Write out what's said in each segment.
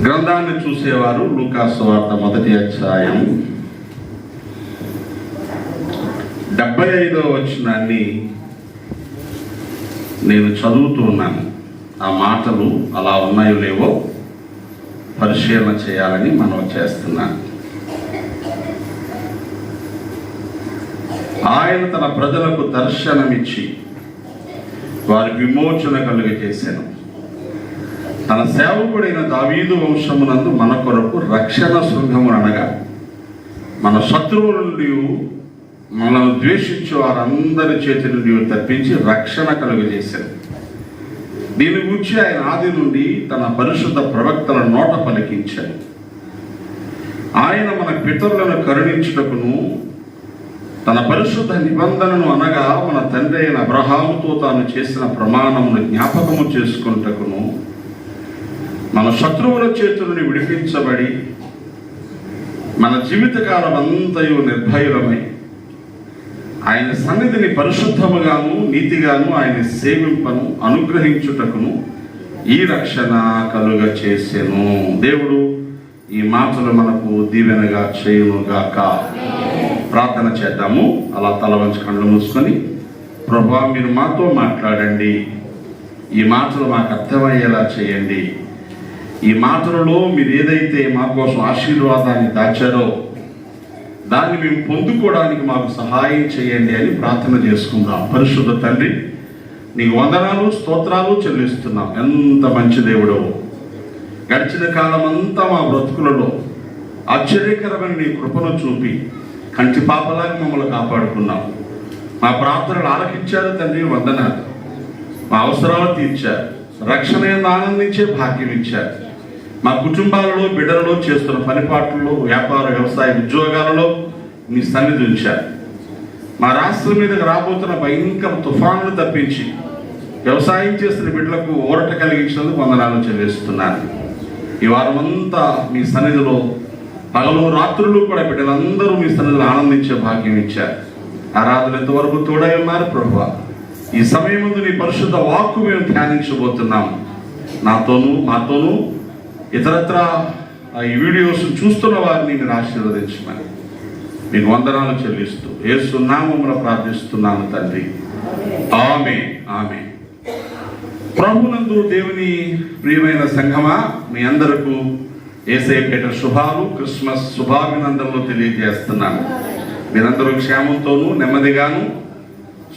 గ్రంథాన్ని చూసేవారు లూకా సువార్త 1వ అధ్యాయం 75వ వచనాన్ని నేను చదువుతూ ఉన్నాను. ఆ మాటలు అలా ఉన్నాయో లేవో పరిశీలన చేయాలని మనం చేస్తున్నాను. ఆయన తన ప్రజలకు దర్శనమిచ్చి వారి విమోచన కలుగజేశాను. తన సేవకుడైన దావీదు వంశమునందు మన కొరకు రక్షణ శృంగమును అనగా మన శత్రువుల నుండి మనల్ని ద్వేషించే వారందరి చేతి నుండి తప్పించి రక్షణ కలుగజేశారు. దీని గురించి ఆయన ఆది నుండి తన పరిశుద్ధ ప్రవక్తల నోట పలికించాడు. ఆయన మన పితరులను కరుణించుటకును తన పరిశుద్ధ నిబంధనను అనగా మన తండ్రి అయిన అబ్రహాముతో తాను చేసిన ప్రమాణమును జ్ఞాపకము చేసుకుంటకును మన శత్రువుల చేతులను విడిపించబడి మన జీవితకాలం అంతయు నిర్భయులమై ఆయన సన్నిధిని పరిశుద్ధముగాను నీతిగాను ఆయన సేవింపను అనుగ్రహించుటకును ఈ రక్షణ కలుగ చేసెను. దేవుడు ఈ మాటలు మనకు దీవెనగా చేయునుగాక. ప్రార్థన చేద్దాము. అలా తల వంచి కళ్ళు మూసుకొని, ప్రభువా మీరు మాతో మాట్లాడండి, ఈ మాటలు మాకు అర్థమయ్యేలా చేయండి. ఈ మాటలలో మీరు ఏదైతే మా కోసం ఆశీర్వాదాన్ని దాచారో దాన్ని మేము పొందుకోవడానికి మాకు సహాయం చేయండి అని ప్రార్థన చేసుకుందాం. పరిశుద్ధ తండ్రి, నీకు వందనాలు స్తోత్రాలు చెల్లిస్తున్నాం. ఎంత మంచి దేవుడవు. గడిచిన కాలం అంతా మా బ్రతుకులలో ఆశ్చర్యకరమైన నీ కృపను చూపి కంటి పాపలాగా మమ్మల్ని కాపాడుకున్నాం. మా ప్రార్థనలు ఆలకించారు తండ్రి, వందనాలు. మా అవసరాలు తీర్చారు, రక్షణ ఆనందించే భాగ్యం ఇచ్చారు. మా కుటుంబాలలో బిడ్డలలో చేస్తున్న పనిపాట్లలో వ్యాపార వ్యవసాయ ఉద్యోగాలలో మీ సన్నిధి ఉంచారు. మా రాష్ట్రం మీదకి రాబోతున్న భయంకర తుఫానులు తప్పించి వ్యవసాయం చేస్తున్న బిడ్డలకు ఊరట కలిగించినందుకు వందనాలు చెల్లిస్తున్నాను. ఈ వారం అంతా మీ సన్నిధిలో పగలు రాత్రులు కూడా బిడ్డలందరూ మీ సన్నిధిలో ఆనందించే భాగ్యం ఇచ్చారు. ఆరాధన ఎంతవరకు తోడై ఉన్నారు ప్రభువా. ఈ సమయం ముందు నీ పరిశుద్ధ వాక్కు మేము ధ్యానించబోతున్నాము. నాతోనూ మాతోనూ ఇతరత్ర ఈ వీడియోస్ చూస్తున్న వారిని మీరు ఆశీర్వదించమని మీకు వందనాలు చెల్లిస్తూ యేసు నామములో ప్రార్థిస్తున్నాను తండ్రి, ఆమేన్. ఆమేన్. ప్రభునందు దేవుని ప్రియమైన సంఘమా, మీ అందరకు యేసయ్య పేట శుభాలు, క్రిస్మస్ శుభాభినందనలు తెలియజేస్తున్నాను. మీరందరూ క్షేమంతోనూ నెమ్మదిగాను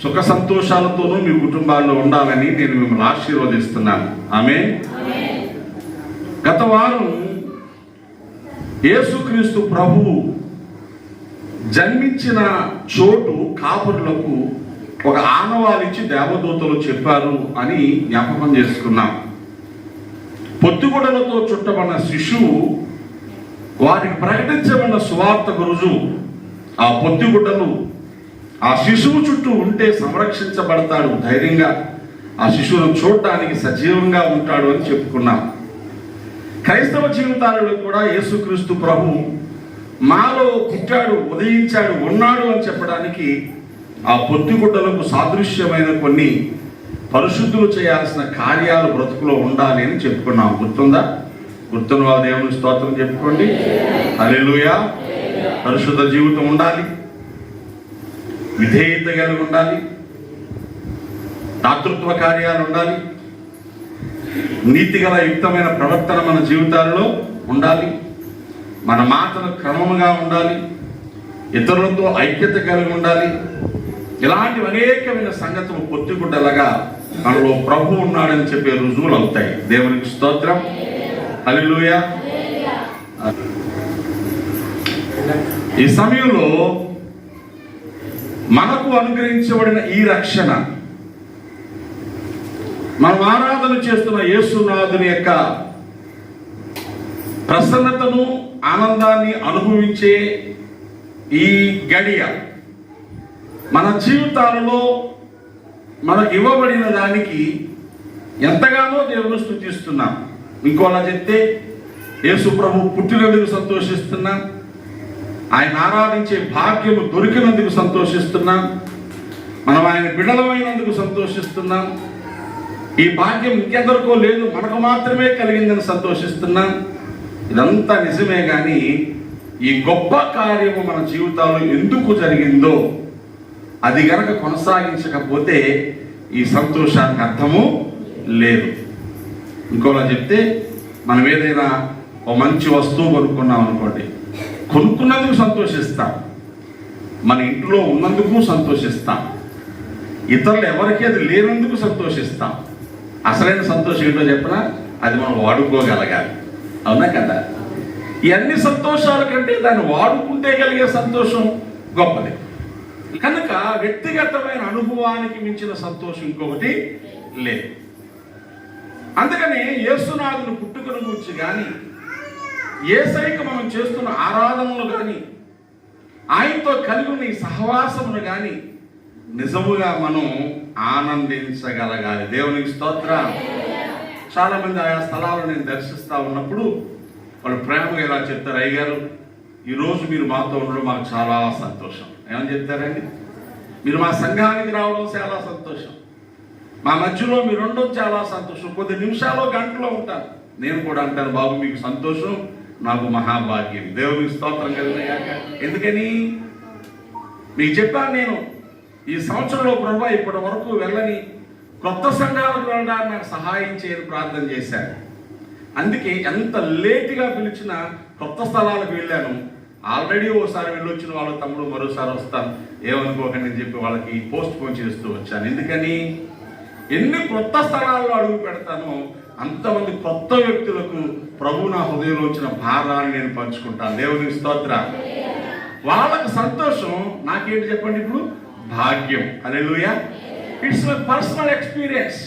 సుఖ సంతోషాలతోనూ మీ కుటుంబాల్లో ఉండాలని నేను మిమ్మల్ని ఆశీర్వదిస్తున్నాను. ఆమేన్. గత వారం యేసుక్రీస్తు ప్రభువు జన్మించిన చోటు కాపురులకు ఒక ఆనవాలిచ్చి దేవదూతలు చెప్పారు అని జ్ఞాపకం చేసుకున్నాం. పొత్తిగుడ్డలతో చుట్టబడిన శిశువు వారికి ప్రకటించబడిన సువార్తకు రుజువు. ఆ పొత్తిగుడ్డలు ఆ శిశువు చుట్టూ ఉంటే సంరక్షించబడతాడు, ధైర్యంగా ఆ శిశువును చూడటానికి సజీవంగా ఉంటాడు అని చెప్పుకున్నాం. క్రైస్తవ జీవితాలలో కూడా యేసుక్రీస్తు ప్రభు మాలో పుట్టాడు, ఉదయించాడు, ఉన్నాడు అని చెప్పడానికి ఆ పొత్తిగుడ్డలకు సాదృశ్యమైన కొన్ని పరిశుద్ధులు చేయాల్సిన కార్యాలు బ్రతుకులో ఉండాలి అని చెప్పుకున్నాం. గుర్తుందా? గుర్తున్న వాళ్ళ దేవుని స్తోత్రం చెప్పుకోండి. హల్లెలూయా. పరిశుద్ధ జీవితం ఉండాలి, విధేయత కలిగి ఉండాలి, దాతృత్వ కార్యాలు ఉండాలి, నీతిగల యుక్తమైన ప్రవర్తన మన జీవితాలలో ఉండాలి, మన మాటలు క్రమముగా ఉండాలి, ఇతరులతో ఐక్యత కలిగి ఉండాలి. ఇలాంటివి అనేకమైన సంగతులు పొత్తిగుడ్డలుగా మనలో ప్రభు ఉన్నాడని చెప్పే రుజువులు అవుతాయి. దేవునికి స్తోత్రం. హల్లెలూయా. ఈ సమయంలో మనకు అనుగ్రహించబడిన ఈ రక్షణ, మనం ఆరాధన చేస్తున్న యేసునాథుని యొక్క ప్రసన్నతను ఆనందాన్ని అనుభవించే ఈ గడియ మన జీవితాలలో మనకు ఇవ్వబడిన దానికి ఎంతగానో దేవుని స్తుతిస్తున్నాం. ఇంకోలా చెప్తే యేసు ప్రభు పుట్టినందుకు సంతోషిస్తున్నాం, ఆయన ఆరాధించే భాగ్యము దొరికినందుకు సంతోషిస్తున్నాం, మనం ఆయన బిడ్డలమైనందుకు సంతోషిస్తున్నాం. ఈ భాగ్యం ఇంకెందరికో లేదు, మనకు మాత్రమే కలిగిందని సంతోషిస్తున్నాం. ఇదంతా నిజమే, కానీ ఈ గొప్ప కార్యము మన జీవితాల్లో ఎందుకు జరిగిందో అది గనక కొనసాగించకపోతే ఈ సంతోషానికి అర్థము లేదు. ఇంకోలా చెప్తే, మనం ఏదైనా ఓ మంచి వస్తువు కొనుక్కున్నాం అనుకోండి, కొనుక్కున్నందుకు సంతోషిస్తాం, మన ఇంట్లో ఉన్నందుకు సంతోషిస్తాం, ఇతరులు ఎవరికి అది లేనందుకు సంతోషిస్తాం. అసలైన సంతోషం ఏంటో చెప్పినా అది మనం వాడుకోగలగాలి. అవునా కదా? ఈ అన్ని సంతోషాల కంటే దాన్ని వాడుకుంటే కలిగే సంతోషం గొప్పది. కనుక వ్యక్తిగతమైన అనుభవానికి మించిన సంతోషం ఇంకొకటి లేదు. అందుకని యేసునాథుని పుట్టుకను గురించి కానీ, యేసయ్యకు మనం చేస్తున్న ఆరాధనలు కానీ, ఆయనతో కలిగి ఉన్న ఈ సహవాసమును కానీ నిజముగా మనం ఆనందించగలగాలి. దేవునికి స్తోత్రం. చాలా మంది ఆయా స్థలాలను నేను దర్శిస్తూ ఉన్నప్పుడు వాళ్ళు ప్రేమగా ఇలా చెప్తారు, అయ్యగారు ఈరోజు మీరు మాతో ఉండడం మాకు చాలా సంతోషం. ఏమని చెప్తారండి? మీరు మా సంఘానికి రావడం చాలా సంతోషం, మా మధ్యలో మీరు ఉండడం చాలా సంతోషం. కొద్ది నిమిషాలు గంటలో ఉంటాను. నేను కూడా అంటాను, బాబు మీకు సంతోషం, నాకు మహాభాగ్యం. దేవునికి స్తోత్రం కలిగినాక. ఎందుకని మీకు చెప్పాను, నేను ఈ సంవత్సరంలో ప్రభు ఇప్పటి వరకు వెళ్ళని కొత్త సంఘాలకు వెళ్ళడానికి నాకు సహాయం చేయని ప్రార్థన చేశాను. అందుకే ఎంత లేటుగా పిలిచినా కొత్త స్థలాలకు వెళ్ళాను. ఆల్రెడీ ఓసారి వెళ్ళొచ్చిన వాళ్ళ తమ్ముడు మరోసారి వస్తాను ఏమనుకోకండి అని చెప్పి వాళ్ళకి పోస్ట్ పోన్ చేస్తూ వచ్చాను. ఎందుకని ఎన్ని కొత్త స్థలాల్లో అడుగు పెడతానో అంతమంది కొత్త వ్యక్తులకు ప్రభు నా హృదయంలో వచ్చిన భారాన్ని నేను పంచుకుంటాను. దేవునికి స్తోత్రం. వాళ్ళకు సంతోషం, నాకేంటి చెప్పండి ఇప్పుడు? భాగ్యం. Hallelujah. It's my personal experience.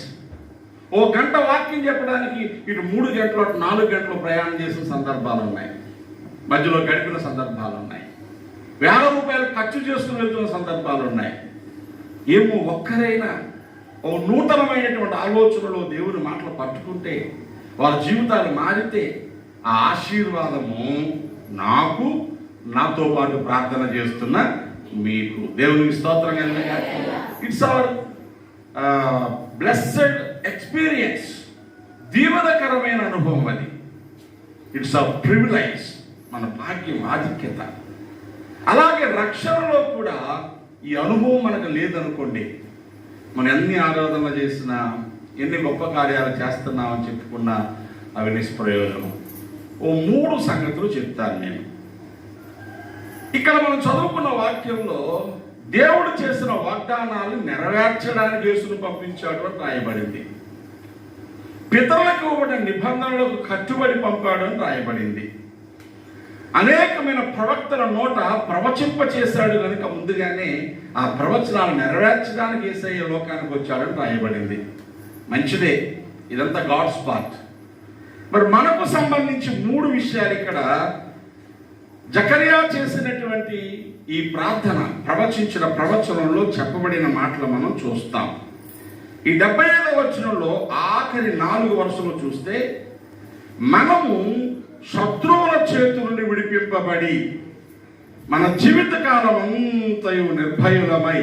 ఓ గంట వాక్యం చెప్పడానికి ఇటు 3 గంటలు అటు 4 గంటలు ప్రయాణం చేసిన సందర్భాలు ఉన్నాయి, మధ్యలో గడిపిన సందర్భాలు ఉన్నాయి, వేల రూపాయలు ఖర్చు చేసుకుని వెళ్తున్న సందర్భాలు ఉన్నాయి. ఏమో ఒక్కరైనా ఓ నూతనమైనటువంటి ఆలోచనలో దేవుని మాటలు పట్టుకుంటే, వారి జీవితాలు మారితే, ఆ ఆశీర్వాదము నాకు, నాతో పాటు ప్రార్థన చేస్తున్న మీకు. దేవునికి స్తోత్రం కలిగిన. It's our blessed experience. దీవెనకరమైన అనుభవం అది. ఇట్స్ అవర్ ప్రివిలైజ్, మన భాగ్యం, ఆధిక్యత. అలాగే రక్షణలో కూడా ఈ అనుభవం మనకు లేదనుకోండి, మనం ఎన్ని ఆరాధనలు చేసినా, ఎన్ని గొప్ప కార్యాలు చేస్తున్నామని చెప్పుకున్నా అవి నిష్ప్రయోజనం. ఓ 3 సంగతులు చెప్తాను నేను. ఇక్కడ మనం చదువుకున్న వాక్యంలో దేవుడు చేసిన వాగ్దానాలు నెరవేర్చడానికి యేసును పంపించాడు అని రాయబడింది. పితరులకు ఇవ్వబడిన నిబంధనలకు కట్టుబడి పంపాడు అని రాయబడింది. అనేకమైన ప్రవక్తల నోట ప్రవచింప చేశాడు కనుక ముందుగానే ఆ ప్రవచనాలు నెరవేర్చడానికి యేసయ్య లోకానికి వచ్చాడని రాయబడింది. మంచిదే, ఇదంతా గాడ్స్ పార్ట్. మరి మనకు సంబంధించి 3 విషయాలు ఇక్కడ జకరియా చేసినటువంటి ఈ ప్రార్థన, ప్రవచించిన ప్రవచనంలో చెప్పబడిన మాటలు మనం చూస్తాం. ఈ 75వ వచనంలో ఆఖరి 4 వరుసలు చూస్తే, మనము శత్రువుల చేతుల నుండి విడిపింపబడి మన జీవితకాలం అంతయు నిర్భయులమై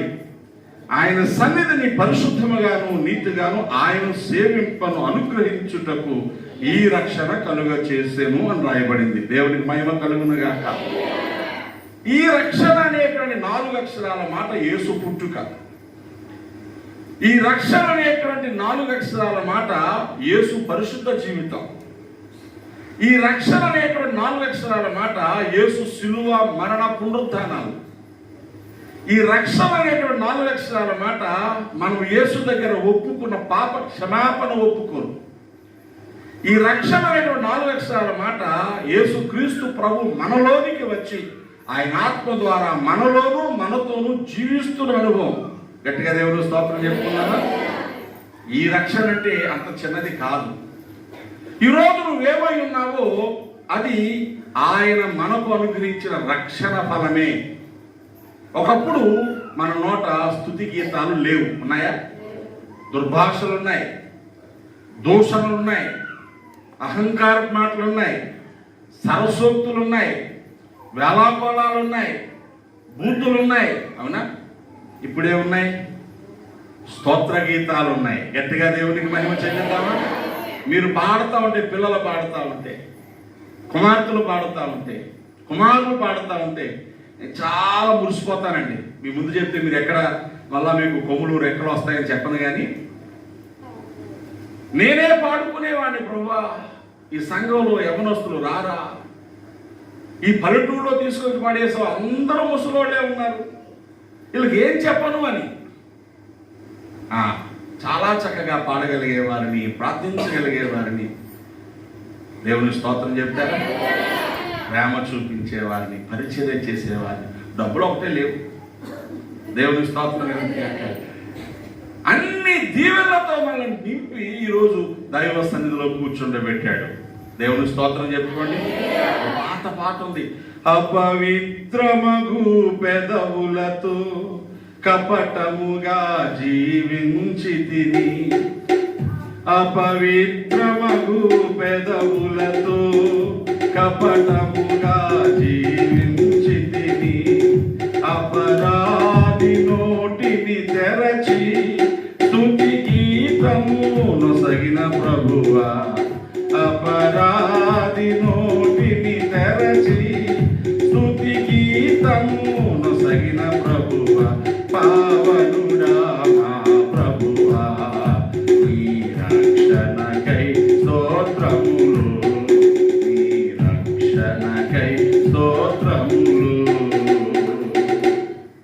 ఆయన సన్నిధిని పరిశుద్ధముగాను నీతిగాను ఆయన సేవింపను అనుగ్రహించుటకు ఈ రక్షణ కలుగ చేసేను అని రాయబడింది. దేవునికి మహిమ కలుగునుగాక. ఈ రక్షణ అనేటువంటి 4 అక్షరాల మాట యేసు పుట్టుక. ఈ రక్షణ అనేటువంటి 4 అక్షరాల మాట యేసు పరిశుద్ధ జీవితం. ఈ రక్షణ అనేటువంటి 4 అక్షరాల మాట యేసు శిలువ మరణ పునరుత్థానాలు. ఈ రక్షణ అనేటువంటి 4 అక్షరాల మాట మనం యేసు దగ్గర ఒప్పుకున్న పాప క్షమాపణ ఒప్పుకోరు. ఈ రక్షణ అనేటువంటి 4 అక్షరాల మాట యేసు క్రీస్తు ప్రభు మనలోనికి వచ్చి ఆయన ఆత్మ ద్వారా మనలోనూ మనతోనూ జీవిస్తున్న అనుభవం. గట్టిగా దేవుడు స్తోత్రం చెప్పుకున్నారా? ఈ రక్షణ అంటే అంత చిన్నది కాదు. ఈరోజు నువ్వేమై ఉన్నావో అది ఆయన మనకు అనుగ్రహించిన రక్షణ ఫలమే. ఒకప్పుడు మన నోట స్తుతి గీతాలు లేవు, ఉన్నాయా? దుర్భాషలు ఉన్నాయి, దూషణలు ఉన్నాయి, అహంకార మాటలు ఉన్నాయి, సరసోక్తులు ఉన్నాయి, వేలాకోళాలు ఉన్నాయి, బూతులు ఉన్నాయి. అవునా? ఇప్పుడే ఉన్నాయి, స్తోత్ర గీతాలు ఉన్నాయి. గట్టిగా దేవునికి మహిమ చెల్లిద్దామా? మీరు పాడుతూ ఉంటే, పిల్లలు పాడుతూ ఉంటే, కుమార్తెలు పాడుతూ ఉంటే, కుమారులు పాడుతూ ఉంటే నేను చాలా మురిసిపోతానండి. మీ ముందు చెప్తే మీరు ఎక్కడ మళ్ళా మీకు కొమ్ములు రెక్కలు వస్తాయని చెప్పను, కానీ నేనే పాడుకునేవాడిని. ప్రభువా, ఈ సంఘంలో యవనస్తులు రారా, ఈ పల్లెటూరులో తీసుకొని పాడేసావు, అందరూ ముసలోళ్ళే ఉన్నారు, వీళ్ళకి ఏం చెప్పను అని చాలా చక్కగా పాడగలిగేవారిని, ప్రార్థించగలిగేవారిని, దేవుని స్తోత్రం చెప్తారా, ప్రేమ చూపించేవారిని, పరిచయం చేసేవారిని. డబ్బులు ఒకటే లేవు, దేవుని స్తోత్రం. అన్ని దీవెనలతో మనల్ని నింపి ఈరోజు దైవ సన్నిధిలో కూర్చుండబెట్టాడు. దేవుని స్తోత్రం చెప్పుకోండి. పాట ఉంది, అపవిత్రమగు పెదవులతో కపటముగా జీవించి తిని, అపవిత్రమగు పెదవులతో కపటముగా జీవించి తిని, అపరాధి నోటిని తెరచి స్తుతి గీతమును సగిన ప్రభువా, అపరాధి నోటిని తెరచి స్తుతి గీతమును సగిన ప్రభువా, పావనుడా మా ప్రభువా, నీ రక్షణకై స్తోత్రములు, నీ రక్షణకై స్తోత్రములు.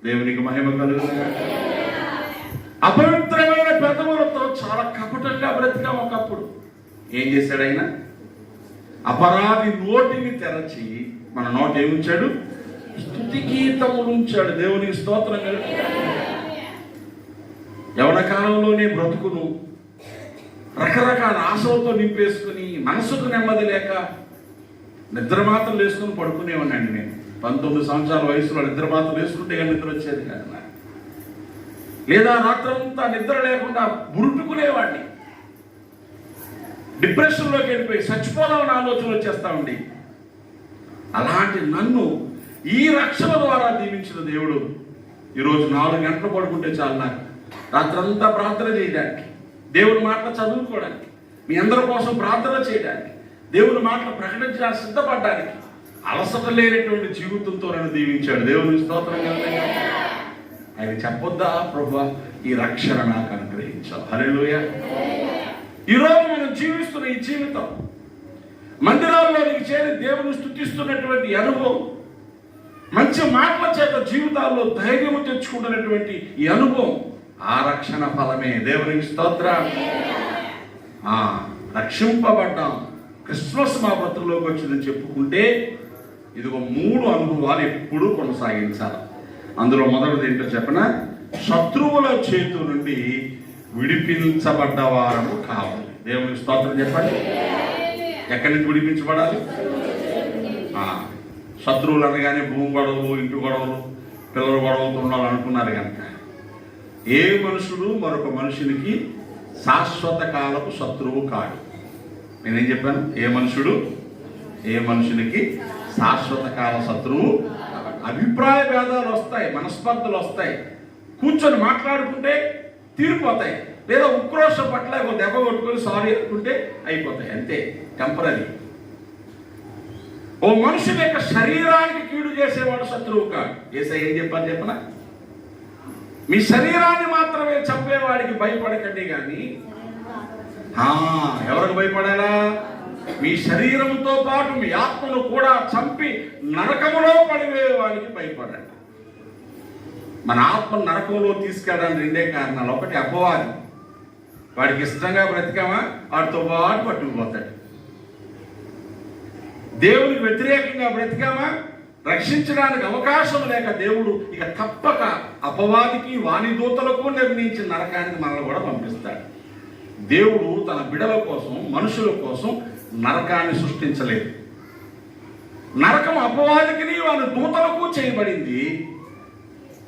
దేవునికి మహిమ కలుగునుగాక. అపవిత్రమైన పెదవులతో చాలా కపటంగా బ్రతికాం ఒకప్పుడు. ఏం చేశాడు ఆయన? అపరాధి నోటిని తెరచి మన నోట ఏముంచాడు? స్తుతి గీతములు ఉంచాడు. దేవునికి స్తోత్రం కలుగునుగాక. యవన కాలంలోనే బ్రతుకును రకరకాల ఆశలతో నింపేసుకుని, మనసుకు నెమ్మది లేక నిద్ర మాత్రం వేసుకుని పడుకునేవాడిని నేను. 19 సంవత్సరాల వయసులో నిద్ర మాత్రం వేసుకుంటే నిద్ర వచ్చేది కాదు నాకు. లేదా రాత్రంతా నిద్ర లేకుండా బురుటుకునేవాడిని, డిప్రెషన్లోకి వెళ్ళిపోయి చచ్చిపోదామని ఆలోచన వచ్చేస్తా ఉండి. అలాంటి నన్ను ఈ రక్షణ ద్వారా దీవించిన దేవుడు ఈరోజు 4 గంటలు పడుకుంటే చాలు నాకు రాత్రంతా ప్రార్థన చేయడానికి, దేవుని మాటలు చదువుకోవడానికి, మీ అందరి కోసం ప్రార్థన చేయడానికి, దేవుని మాటలు ప్రకటించడానికి సిద్ధపడడానికి అలసట లేనటువంటి జీవితంతో నన్ను దీవించాడు. దేవుని స్తోత్రం కలుగునుగాక. ఆయన చెప్పొద్దా, ప్రభువా ఈ రక్షణ నాకు అనుగ్రహించావు. హల్లెలూయా. ఈరోజు మనం జీవిస్తున్న ఈ జీవితం, మందిరాల్లోనికి చేరి దేవుని స్తుతిస్తున్నటువంటి అనుభవం, మంచి మాటల చేత జీవితాల్లో ధైర్యం తెచ్చుకుంటున్నటువంటి ఈ అనుభవం, ఆ రక్షణ ఫలమే. దేవునికి స్తోత్రం. రక్షింపబడ్డాం, క్రిస్మస్ మా బ్రతుకులోకి వచ్చిందని చెప్పుకుంటే ఇదిగో 3 అనుభవాలు ఎప్పుడూ కొనసాగించాలి. అందులో మొదటిది ఏంటో చెప్పన, శత్రువుల చేతు నుండి విడిపించబడ్డ వారము కావాలి. దేవునికి స్తోత్రం చెప్పండి. ఎక్కడి నుంచి విడిపించబడాలి? శత్రువులు అనగానే భూమి గొడవలు, ఇంటి గొడవలు, పిల్లల గొడవలతో ఉండాలనుకున్నారు కనుక ఏ మనుషుడు మరొక మనుషునికి శాశ్వత కాలపు శత్రువు కాడు. నేనేం చెప్పాను? ఏ మనుషుడు ఏ మనుషునికి శాశ్వత కాల శత్రువు. అభిప్రాయ భేదాలు వస్తాయి, మనస్పర్ధలు వస్తాయి, కూర్చొని మాట్లాడుకుంటే తీరిపోతాయి, లేదా ఉక్రోషం పట్ల ఒక దెబ్బ కొట్టుకొని సారీ అనుకుంటే అయిపోతాయి, అంతే, టెంపరీ. ఓ మనుషుని యొక్క శరీరానికి కీడు చేసేవాడు శత్రువు కాదు. యేసయ్య ఏం చెప్పాను చెప్పనా? మీ శరీరాన్ని మాత్రమే చంపేవాడికి భయపడకండి, కానీ ఎవరికి భయపడాలా? మీ శరీరంతో పాటు మీ ఆత్మను కూడా చంపి నరకములో పడివేవాడికి భయపడండి. మన ఆత్మ నరకంలో తీసుకెళ్ళడానికి 2 కారణాలు. ఒకటి అపవాది, వాడికి ఇష్టంగా బ్రతికామా వాడితో పాటు పట్టుకుపోతాడు. దేవునికి వ్యతిరేకంగా బ్రతికామా రక్షించడానికి అవకాశం లేక దేవుడు ఇక తప్పక అపవాదికి వాని దూతలకు నిర్ణయించిన నరకానికి మనల్ని కూడా పంపిస్తాడు. దేవుడు తన బిడల కోసం, మనుషుల కోసం నరకాన్ని సృష్టించలేదు. నరకం అపవాదికి వాని దూతలకు చేయబడింది.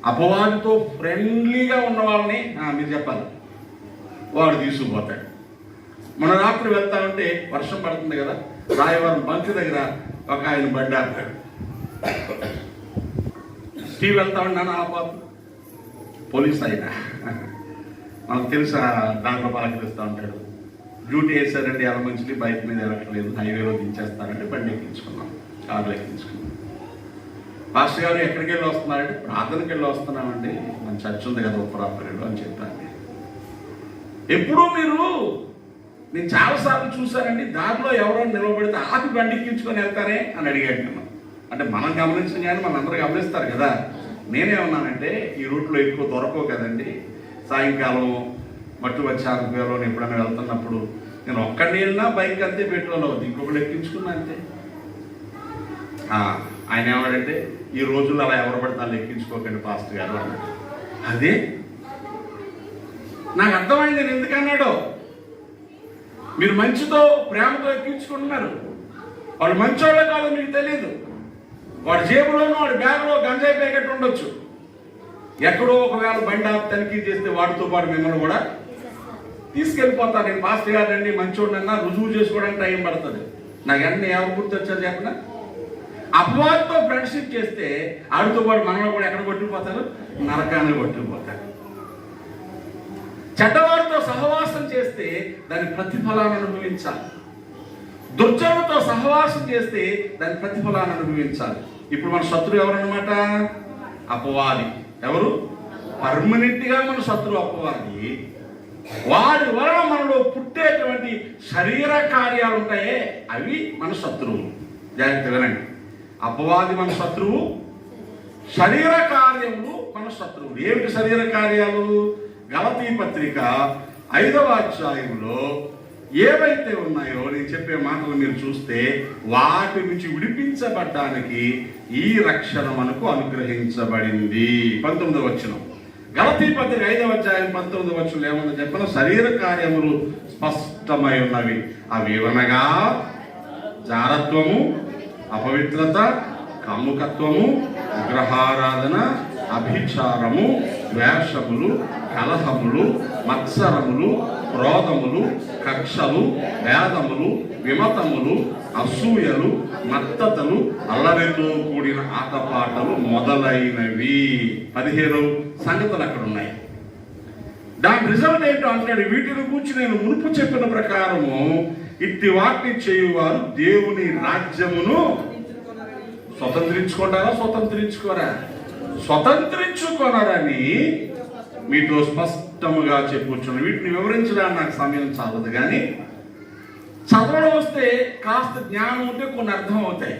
అపవాదితో ఫ్రెండ్లీగా ఉన్న వాళ్ళని మీరు చెప్పాలి, వాడు తీసుకుపోతాడు. మన రాత్రి వెళ్తా ఉంటే వర్షం పడుతుంది కదా, రాయవరం బంతి దగ్గర ఒక ఆయన పడ్డారు. స్టీవ్ వెళ్తా ఉన్నాను, ఆ పాప పోలీస్ ఆయన మనకు తెలుసా, దాంట్లో పలకరిస్తూ ఉంటాడు. డ్యూటీ వేసారండి, ఎలా మంచిది బైక్ మీద వెళ్ళట్లేదు, హైవేలో దించేస్తారంటే బండి ఎక్కించుకున్నాం, కార్లో ఎక్కించుకున్నాం. పాస్టర్ గారు ఎక్కడికి వెళ్ళి వస్తున్నారంటే ప్రార్థనకి వెళ్ళి వస్తున్నామండి, మన చర్చ్ ఉంది కదా ఉప్పరాపల్లిలో అని చెప్పాను. ఎప్పుడూ నేను చాలాసార్లు చూశానండి, దారిలో ఎవరో నిలబడితే ఆపి బండి ఎక్కించుకొని వెళ్తారే అని అడిగాడు నేను. అంటే మనం గమనించిన కానీ మనందరూ గమనిస్తారు కదా. నేనేమన్నానంటే ఈ రూట్లో ఎక్కువ దొరకవు కదండి, సాయంకాలం మట్టు వచ్చారులో ఎప్పుడైనా వెళ్తున్నప్పుడు నేను ఒక్కడిని వెళ్ళినా బైక్ అంతే పెట్రోల్ అవుతుంది, ఇంకొకటి ఎక్కించుకున్నా అంతే. ఆయన ఏమాడంటే ఈ రోజుల్లో అలా ఎవరు పడితే వాళ్ళు ఎక్కించుకోకండి పాస్టర్ గారు అన్నాడు. అదే నాకు అర్థమైంది నేను ఎందుకన్నాడో. మీరు మంచితో ప్రేమతో ఎక్కించుకుంటున్నారు, వాడు మంచోళ్ళో కాదో మీకు తెలియదు. వాడి జేబులోనూ వాడి బ్యాగ్లో గంజాయి ప్యాకెట్ ఉండొచ్చు. ఎక్కడో ఒకవేళ బండి ఆపి తనిఖీ చేస్తే వాడితో పాటు మిమ్మల్ని కూడా తీసుకెళ్ళిపోతాను. నేను పాస్టర్ గారండి మంచోడన్నా రుజువు చేసుకోవడానికి టైం పడుతుంది. నాకు అన్నీ ఎవరు గుర్తొచ్చారు చెప్పిన, అపవాదితో ఫ్రెండ్షిప్ చేస్తే ఆడితో పాటు మనలో కూడా ఎక్కడ కొట్టుకుపోతారు, నరకాన్ని కొట్టుకుపోతారు. చెడ్డవారితో సహవాసం చేస్తే దాని ప్రతిఫలాన్ని అనుభవించాలి, దుర్జనులతో సహవాసం చేస్తే దాని ప్రతిఫలాన్ని అనుభవించాలి. ఇప్పుడు మన శత్రువు ఎవరన్నమాట? అపవాది. ఎవరు? పర్మనెంట్ గా మన శత్రువు అపవాది. వాడి వలన మనలో పుట్టేటువంటి శరీర కార్యాలు ఉంటాయే అవి మన శత్రువులు. జాగ్రత్త వినండి, అపవాది మన శత్రువు, శరీర కార్యములు మన శత్రువులు. ఏమిటి శరీర కార్యాలు? గలతీ పత్రిక 5వ అధ్యాయంలో ఏవైతే ఉన్నాయో నేను చెప్పే మాటలు మీరు చూస్తే వాటి నుంచి విడిపించబడ్డానికి ఈ రక్షణ మనకు అనుగ్రహించబడింది. 19వ వచనం, గలతీ పత్రిక 5వ అధ్యాయం 19వ వచనం ఏమన్నా చెప్పిన, శరీర కార్యములు స్పష్టమై ఉన్నవి. అవి ఏమనగా జారత్వము, అపవిత్రత, కాముకత్వము, విగ్రహారాధన, అభిచారము, ద్వేషములు, కలహములు, మత్సరములు, క్రోధములు, కక్షలు, భేదములు, విమతములు, అసూయలు, మత్తతలు, అల్లరితో కూడిన ఆటపాటలు మొదలైనవి. 17 సంగతులు అక్కడ ఉన్నాయి. దాని రిజల్ట్ ఏంటో అంటాడు, వీటిని గురించి నేను మునుపు చెప్పిన ప్రకారము ఇట్టి వాటిని చేయువారు దేవుని రాజ్యమును స్వతంత్రించుకోనరని మీతో స్పష్టముగా చెప్పుచున్నాను. వీటిని వివరించడానికి నాకు సమయం చాలదు, కానీ చదవడం వస్తే కాస్త జ్ఞానం ఉంటే కొన్ని అర్థం అవుతాయి,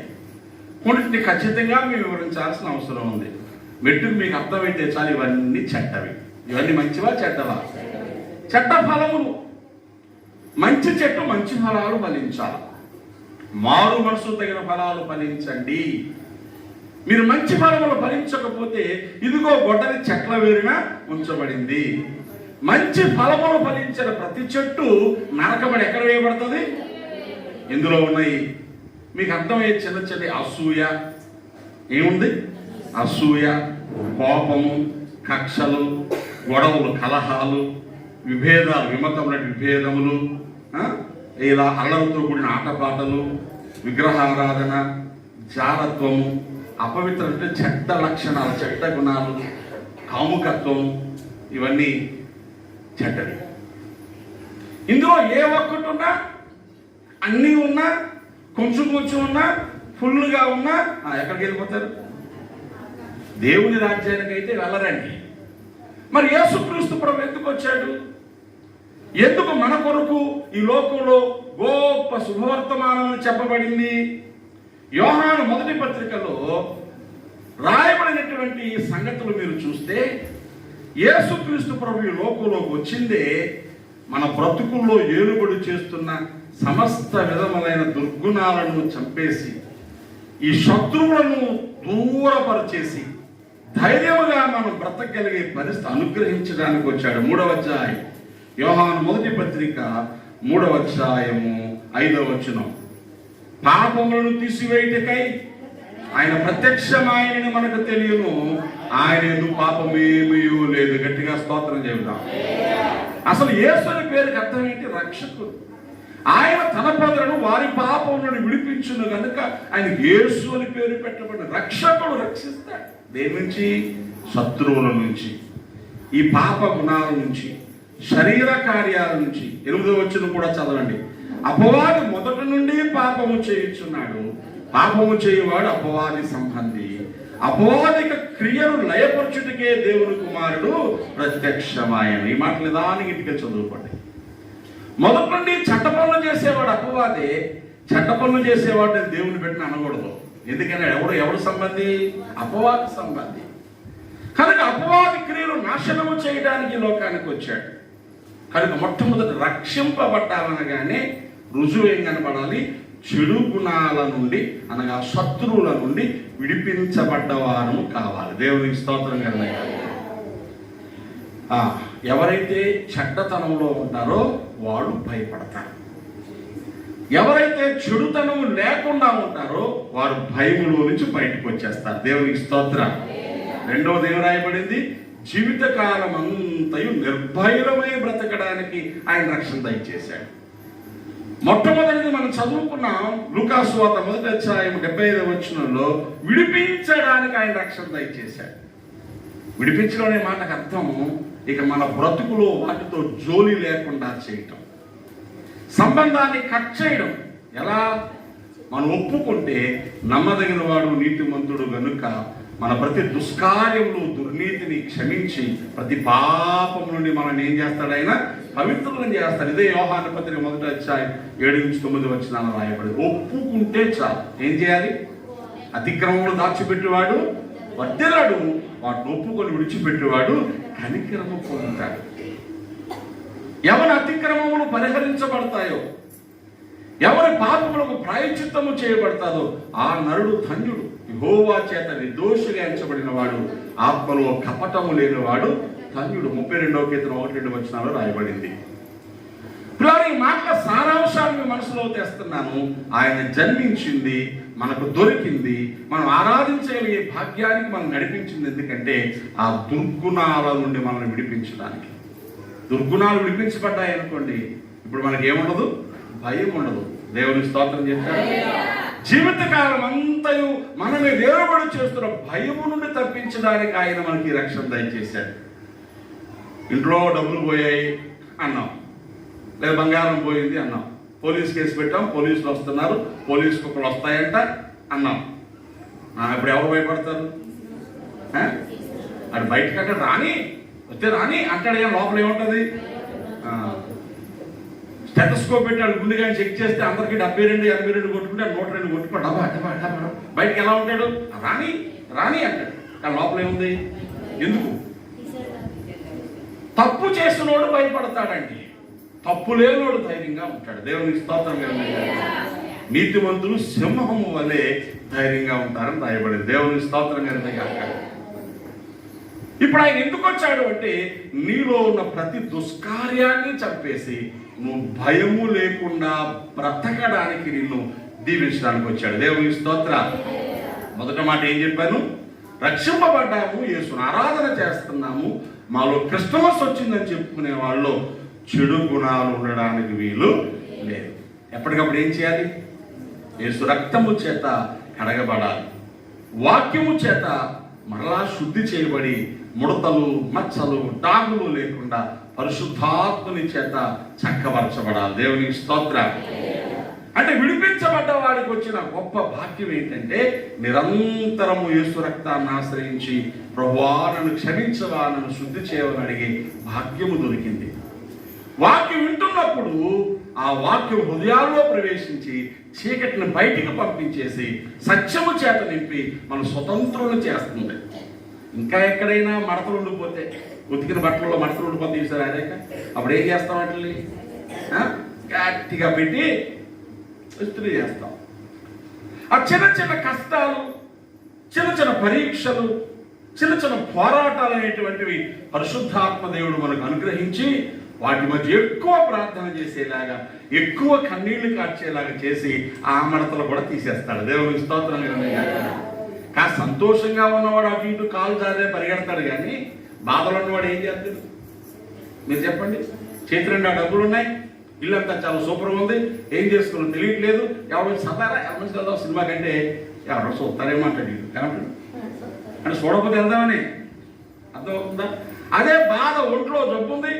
కొన్నిటిని ఖచ్చితంగా మేము వివరించాల్సిన అవసరం ఉంది. మెట్టుకు మీకు అర్థమైతే చాలు, ఇవన్నీ చెడ్డవి. ఇవన్నీ మంచివా చెడ్డవా? చెడ్డ ఫలములు. మంచి చెట్టు మంచి ఫలాలు ఫలించాలి, మారు మనసు తగిన ఫలాలు ఫలించండి. మీరు మంచి ఫలములు ఫలించకపోతే ఇదిగో గొడ్డలి చెట్ల వేరుగా ఉంచబడింది. మంచి ఫలములు ఫలించిన ప్రతి చెట్టు నరకబడి ఎక్కడ వేయబడుతుంది? ఇందులో ఉన్నాయి మీకు అర్థమయ్యే చిన్న చిన్న అసూయ. ఏముంది? అసూయ, కోపము, కక్షలు, గొడవలు, కలహాలు, విభేదాలు, విమతముల విభేదములు, ఇలా అల్లరితో కూడిన ఆటపాటలు, విగ్రహారాధన, జారత్వము, అపవిత్ర అంటే చెడ్డ లక్షణాలు, చెడ్డ గుణాలు, కాముకత్వం, ఇవన్నీ చెడ్డవి. ఇందులో ఏ ఒక్కటి ఉన్నా, అన్నీ ఉన్నా, కొంచెం కొంచెం ఉన్నా, ఫుల్గా ఉన్నా ఎక్కడికి వెళ్ళిపోతారు? దేవుని రాజ్యానికి అయితే వెళ్ళరండి. మరి యేసుక్రీస్తు ప్రభు ఎందుకు వచ్చాడు? ఎందుకు మన కొరకు ఈ లోకంలో గొప్ప శుభవర్తమానం చెప్పబడింది? యోహాను 1వ పత్రికలో రాయబడినటువంటి సంగతులు మీరు చూస్తే యేసుక్రీస్తు ప్రభు ఈ లోకంలోకి వచ్చిందే మన బ్రతుకుల్లో ఏలుబడి చేస్తున్న సమస్త విధములైన దుర్గుణాలను చంపేసి ఈ శత్రువులను దూరపరిచేసి ధైర్యముగా మనం బ్రతకగలిగే పరిస్థితి అనుగ్రహించడానికి వచ్చాడు. 3వ అధ్యాయం యోహాను 1వ పత్రిక 3వ అధ్యాయము 5వ వచనం, పాపములను తీసివేయుటకై ఆయన ప్రత్యక్షమాయనని మనకు తెలియను, ఆయన ఎందుకు పాపమేమీ లేదు. గట్టిగా స్తోత్రం చెబుదాం. అసలు యేసు అనే పేరుకి అర్థం ఏంటి? రక్షకుడు. ఆయన తన ప్రజలను వారి పాపములను విడిపించును కనుక ఆయన యేసు అని పేరు పెట్టబడిన రక్షకుడు. రక్షిస్తాడు దేని నుంచి? శత్రువుల నుంచి, ఈ పాప గుణాల నుంచి, శరీర కార్యాల నుంచి. 8వ వచనం కూడా చదవండి. అపవాది మొదటి నుండి పాపము చేయుచున్నాడు, పాపము చేయువాడు అపవాది సంబంధి, అపవాదిక క్రియను లయపరచుటకే దేవుని కుమారుడు ప్రత్యక్షమాయను. ఈ మాట నిదానికి ఇంటికి చదువుకోండి. మొదటి నుండి చట్ట పనులు చేసేవాడు అపవాదే. చట్ట పనులు చేసేవాడు నేను దేవుని పెట్టిన అనకూడదు. ఎందుకని ఎవడు సంబంధి? అపవాది సంబంధి. కనుక అపవాది క్రియలు నాశనము చేయడానికి లోకానికి వచ్చాడు. కనుక మొట్టమొదటి రక్షింపబడ్డామనగానే రుజువు ఏం కనబడాలి? చెడు గుణాల నుండి అనగా శత్రువుల నుండి విడిపించబడ్డవారము కావాలి. దేవునికి స్తోత్రం కలగాలి. ఎవరైతే చెడ్డతనంలో ఉంటారో వాడు భయపడతారు. ఎవరైతే చెడుతనం లేకుండా ఉంటారో వారు భయములో నుంచి బయటకు వచ్చేస్తారు. దేవునికి స్తోత్రం. రెండవది ఏం రాయబడింది? జీవితకాలం అంతయు నిర్భయమై బ్రతకడానికి ఆయన రక్షణ దయచేశాడు. మొట్టమొదటిది మనం చదువుకున్నాం లూకా సువార్త 1వ అధ్యాయం 75వ వచనంలో విడిపించడానికి ఆయన రక్షణ దయచేశాడు. విడిపించడం అనే మాటకు అర్థం ఇక మన బ్రతుకులో వాటితో జోలి లేకుండా చేయటం, సంబంధాన్ని కట్ చేయడం. ఎలా? మనం ఒప్పుకుంటే నమ్మదగిన వాడు నీతిమంతుడు గనుక మన ప్రతి దుష్కార్యములు దుర్నీతిని క్షమించి ప్రతి పాపం నుండి మనల్ని ఏం చేస్తాడు? ఆయన పవిత్రులను చేస్తాడు. ఇదే యోహాను పత్రిక 1వ అధ్యాయం 7-9 వచనాలు రాయబడి. ఒప్పుకుంటే చాలు. ఏం చేయాలి? అతిక్రమములు దాచిపెట్టేవాడు వర్ధిల్లడు, వాటిని ఒప్పుకొని విడిచిపెట్టేవాడు కనికరము పొందుతాడు. ఎవరి అతిక్రమములు పరిహరించబడతాయో, ఎవరి పాపములకు ప్రాయశ్చిత్తము చేయబడతాదో ఆ నరుడు ధన్యుడు. యెహోవా చేత నిర్దోషిగా ఎంచబడిన వాడు, ఆత్మలో కపటము లేనివాడు ధన్యుడు. 32వ కీర్తన 1-2 వచనాలు రాయబడింది. ఈ మాటల సారాంశాన్ని మనసులో తెస్తున్నాను. ఆయన జన్మించింది, మనకు దొరికింది, మనం ఆరాధించగలిగే భాగ్యానికి మనం నడిపించింది. ఎందుకంటే ఆ దుర్గుణాల నుండి మనల్ని విడిపించడానికి. దుర్గుణాలు విడిపించబడ్డాయి అనుకోండి, ఇప్పుడు మనకి ఏముండదు? భయం ఉండదు. దేవుని స్తోత్రం చేశారు. జీవితకాలం అంతయు మనల్ని వేరుబడి చేస్తున్న భయము నుండి తప్పించడానికి ఆయన మనకి రక్షణ దయచేశాడు. ఇంట్లో డబ్బులు పోయాయి అన్నాం, లేదా బంగారం పోయింది అన్నాం, పోలీస్ కేసు పెట్టాం, పోలీసులు వస్తున్నారు, పోలీసు కుక్కలు వస్తాయంట అన్నాం. ఇప్పుడు ఎవరు భయపడతారు? అది బయటకు అక్కడ రాని వస్తే రాని అంటాడు. ఏం లోపల ఏముంటుంది? స్టెటస్కోప్ పెట్టి వాడు గుండె కానీ చెక్ చేస్తే అందరికి 72, 82 కొట్టుకుంటే 102 కొట్టుకో డబ్బా డబ్బా డబ్బా. బయటకు ఎలా ఉంటాడు? రాని రాని అంటాడు. కానీ లోపల ఏముంది? ఎందుకు? తప్పు చేసినోడు భయపడతాడండి, తప్పు లేనోడు ధైర్యంగా ఉంటాడు. దేవునికి స్తోత్రం. నీతిమంతులు సింహము వలె ధైర్యంగా ఉంటారని రాయబడింది. దేవునికి స్తోత్రం. ఇప్పుడు ఆయన ఎందుకు వచ్చాడు అంటే నీలో ఉన్న ప్రతి దుష్కార్యాన్ని చంపేసి నువ్వు భయము లేకుండా బ్రతకడానికి నిన్ను దీవించడానికి వచ్చాడు. దేవుని స్తోత్ర. మొదట మాట ఏం చెప్పాను? రక్షింపబడ్డాము, యేసును ఆరాధన చేస్తున్నాము, మాలో క్రిస్టమస్ వచ్చిందని చెప్పుకునే వాళ్ళు చెడు గుణాలు ఉండడానికి వీలు లేదు. ఎప్పటికప్పుడు ఏం చేయాలి? యేసు రక్తము చేత కడగబడాలి, వాక్యము చేత మరలా శుద్ధి చేయబడి ముడతలు మచ్చలు డాగులు లేకుండా పరిశుద్ధాత్మని చేత చక్కబరచబడాలి. దేవునికి స్తోత్ర. అంటే విడిపించబడ్డ వాడికి వచ్చిన గొప్ప భాగ్యం ఏంటంటే నిరంతరము యేసు రక్తాన్ని ఆశ్రయించి ప్రభువా నన్ను క్షమించవా, నన్ను శుద్ధి చేయవని అడిగే భాగ్యము దొరికింది. వాక్యం వింటున్నప్పుడు ఆ వాక్యం హృదయాల్లో ప్రవేశించి చీకటిని బయటికి పంపించేసి సత్యము చేత నింపి మన స్వతంత్రులను చేస్తుంది. ఇంకా ఎక్కడైనా మడతలు ఉండిపోతే, ఉతికిన బట్టల్లో మడతలు ఉండిపోతే చూసారు అదేక, అప్పుడు ఏం చేస్తాం? వాటిని గట్టిగా పెట్టి ఇస్త్రీ చేస్తాం. ఆ చిన్న చిన్న కష్టాలు, చిన్న చిన్న పరీక్షలు, చిన్న చిన్న పోరాటాలు అనేటువంటివి పరిశుద్ధాత్మ దేవుడు మనకు అనుగ్రహించి వాటి మధ్య ఎక్కువ ప్రార్థన చేసేలాగా, ఎక్కువ కన్నీళ్లు కార్చేలాగా చేసి ఆ మడతలు కూడా తీసేస్తాడు. దేవునికి స్తోత్రం. కాస్త సంతోషంగా ఉన్నవాడు అటు ఇటు కాలు జారే పరిగెడతాడు, కానీ బాధలు ఉన్నవాడు ఏం చేస్తాడు? మీరు చెప్పండి. చేతి రెండు డబ్బులు ఉన్నాయి, ఇల్లంతా చాలా సూపర్గా ఉంది, ఏం చేసుకున్నాం తెలియట్లేదు, ఎవరు సతారా ఎవరి కదా సినిమా కంటే ఎవరు చూస్తారేమంటాడు కాబట్టి అంటే చూడకపోతే వెళ్దామని అర్థమవుతుందా? అదే బాధ ఒంట్లో జబ్బు ఉంది,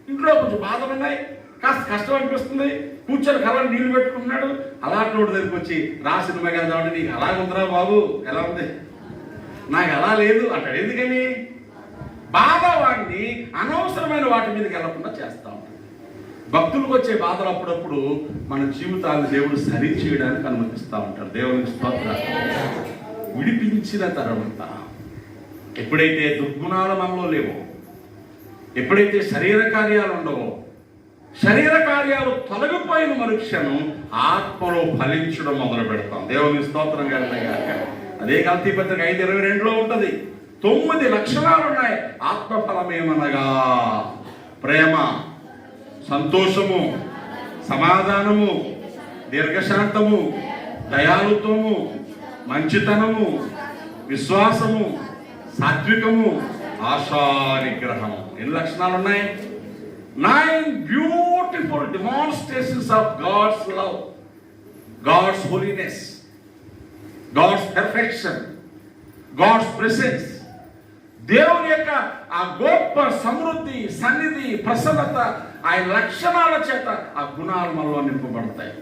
ఇంట్లో కొంచెం బాధలు ఉన్నాయి, కాస్త కష్టం అనిపిస్తుంది, కూర్చొని కళ్ళని నీళ్లు పెట్టుకుంటున్నాడు. అలాంటి వాడి దగ్గరికి వచ్చి రా సినిమాకి వెళ్దామంటే నీకు అలాగ ఉందిరా బాబు, ఎలా ఉంది, నాకు అలా లేదు అంటాడు. ఎందుకని? బాధ వాడిని అనవసరమైన వాటి మీదకి వెళ్లకుండా చేస్తా ఉంటాడు. భక్తులకు వచ్చే బాధలు అప్పుడప్పుడు మన జీవితాలను దేవుడు సరి చేయడానికి అనుమతిస్తూ ఉంటాడు. దేవునికి స్తోత్రం. విడిపించిన తర్వాత ఎప్పుడైతే దుర్గుణాలు మనలో లేవో, ఎప్పుడైతే శరీర కార్యాలు ఉండవో, శరీర కార్యాలు తొలగిపోయిన మరుక్షణం ఆత్మలో ఫలించడం మొదలు పెడతాం. దేవునికి స్తోత్రం కలుగుతాయి. అదే గలతీ పత్రిక 5:22లో ఉంటుంది. 9 లక్షణాలు ఉన్నాయి. ఆత్మఫలమేమనగా ప్రేమ, సంతోషము, సమాధానము, దీర్ఘశాంతము, దయాళుత్వము, మంచితనము, విశ్వాసము, సాత్వికము, ఆశానిగ్రహము. ఎన్ని లక్షణాలు ఉన్నాయి? 9 beautiful demonstrations of God's love, God's holiness, God's perfection, God's presence. దేవుని యొక్క ఆ గొప్ప సమృద్ధి, సన్నిధి, ప్రసన్నత, ఆయన లక్షణాల చేత ఆ గుణాలు మనలో నింపబడతాయి.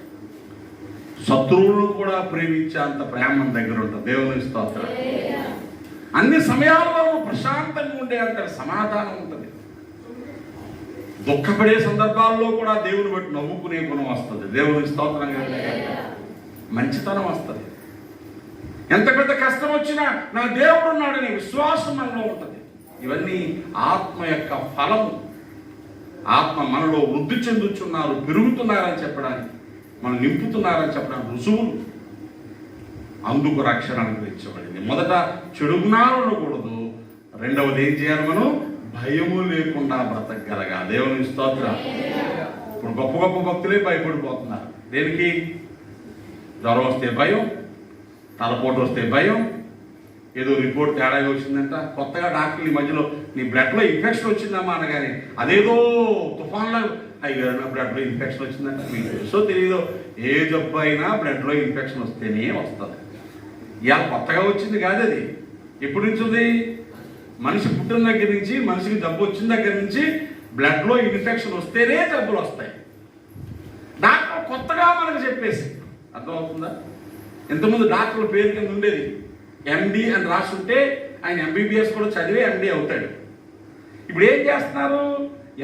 శత్రువులను కూడా ప్రేమించే అంత ప్రేమ మన దగ్గర ఉంటుంది. దేవుని స్తోత్రం. అన్ని సమయాల్లో ప్రశాంతంగా ఉండే అంత సమాధానం ఉంటుంది. దుఃఖపడే సందర్భాల్లో కూడా దేవుని బట్టి నవ్వుకునే గుణం వస్తుంది. దేవుని స్తోత్రంగా మంచితనం వస్తుంది. ఎంత పెద్ద కష్టం వచ్చినా నా దేవుడు ఉన్నాడనే విశ్వాసం మనలో ఉంటుంది. ఇవన్నీ ఆత్మ యొక్క ఫలము. ఆత్మ మనలో వృద్ధి చెందుతున్నారు, పెరుగుతున్నారని చెప్పడానికి, మనం నింపుతున్నారని చెప్పడానికి రుజువులు. అందుకు రక్షణ అనుగ్రహించబడింది. మొదట చెడు గుణాలు ఉండకూడదు. రెండవది ఏం చేయాలి? మనం భయము లేకుండా బ్రతకగలగా. దేవుని స్తోత్రం. ఇప్పుడు గొప్ప గొప్ప భక్తులే భయపడిపోతున్నారు. దేనికి? జ్వరం వస్తే భయం, తలపోటు వస్తే భయం, ఏదో రిపోర్ట్ తేడా వచ్చిందంట, కొత్తగా డాక్టర్లు ఈ మధ్యలో నీ బ్లడ్లో ఇన్ఫెక్షన్ వచ్చిందమ్మా అనగానే అదేదో తుఫాన్లా, అయ్యో నా బ్లడ్లో ఇన్ఫెక్షన్ వచ్చిందంట. మీకు తెలుసో తెలియదో, ఏ జబ్బు అయినా బ్లడ్లో ఇన్ఫెక్షన్ వస్తేనే వస్తుంది. ఇవాళ కొత్తగా వచ్చింది కాదు అది. ఎప్పటి నుంచి ఉంది? మనిషి పుట్టిన దగ్గర నుంచి, మనిషికి జబ్బు వచ్చిన దగ్గర నుంచి బ్లడ్లో ఇన్ఫెక్షన్ వస్తేనే జబ్బులు వస్తాయి. డాక్టర్ కొత్తగా మనకు చెప్పేసి అర్థమవుతుందా? ఇంతకుముందు డాక్టర్ల పేరు కింద ఉండేది ఎండి అని రాసుంటే ఆయన ఎంబీబీఎస్ కూడా చదివే ఎండి అవుతాడు. ఇప్పుడు ఏం చేస్తున్నారు?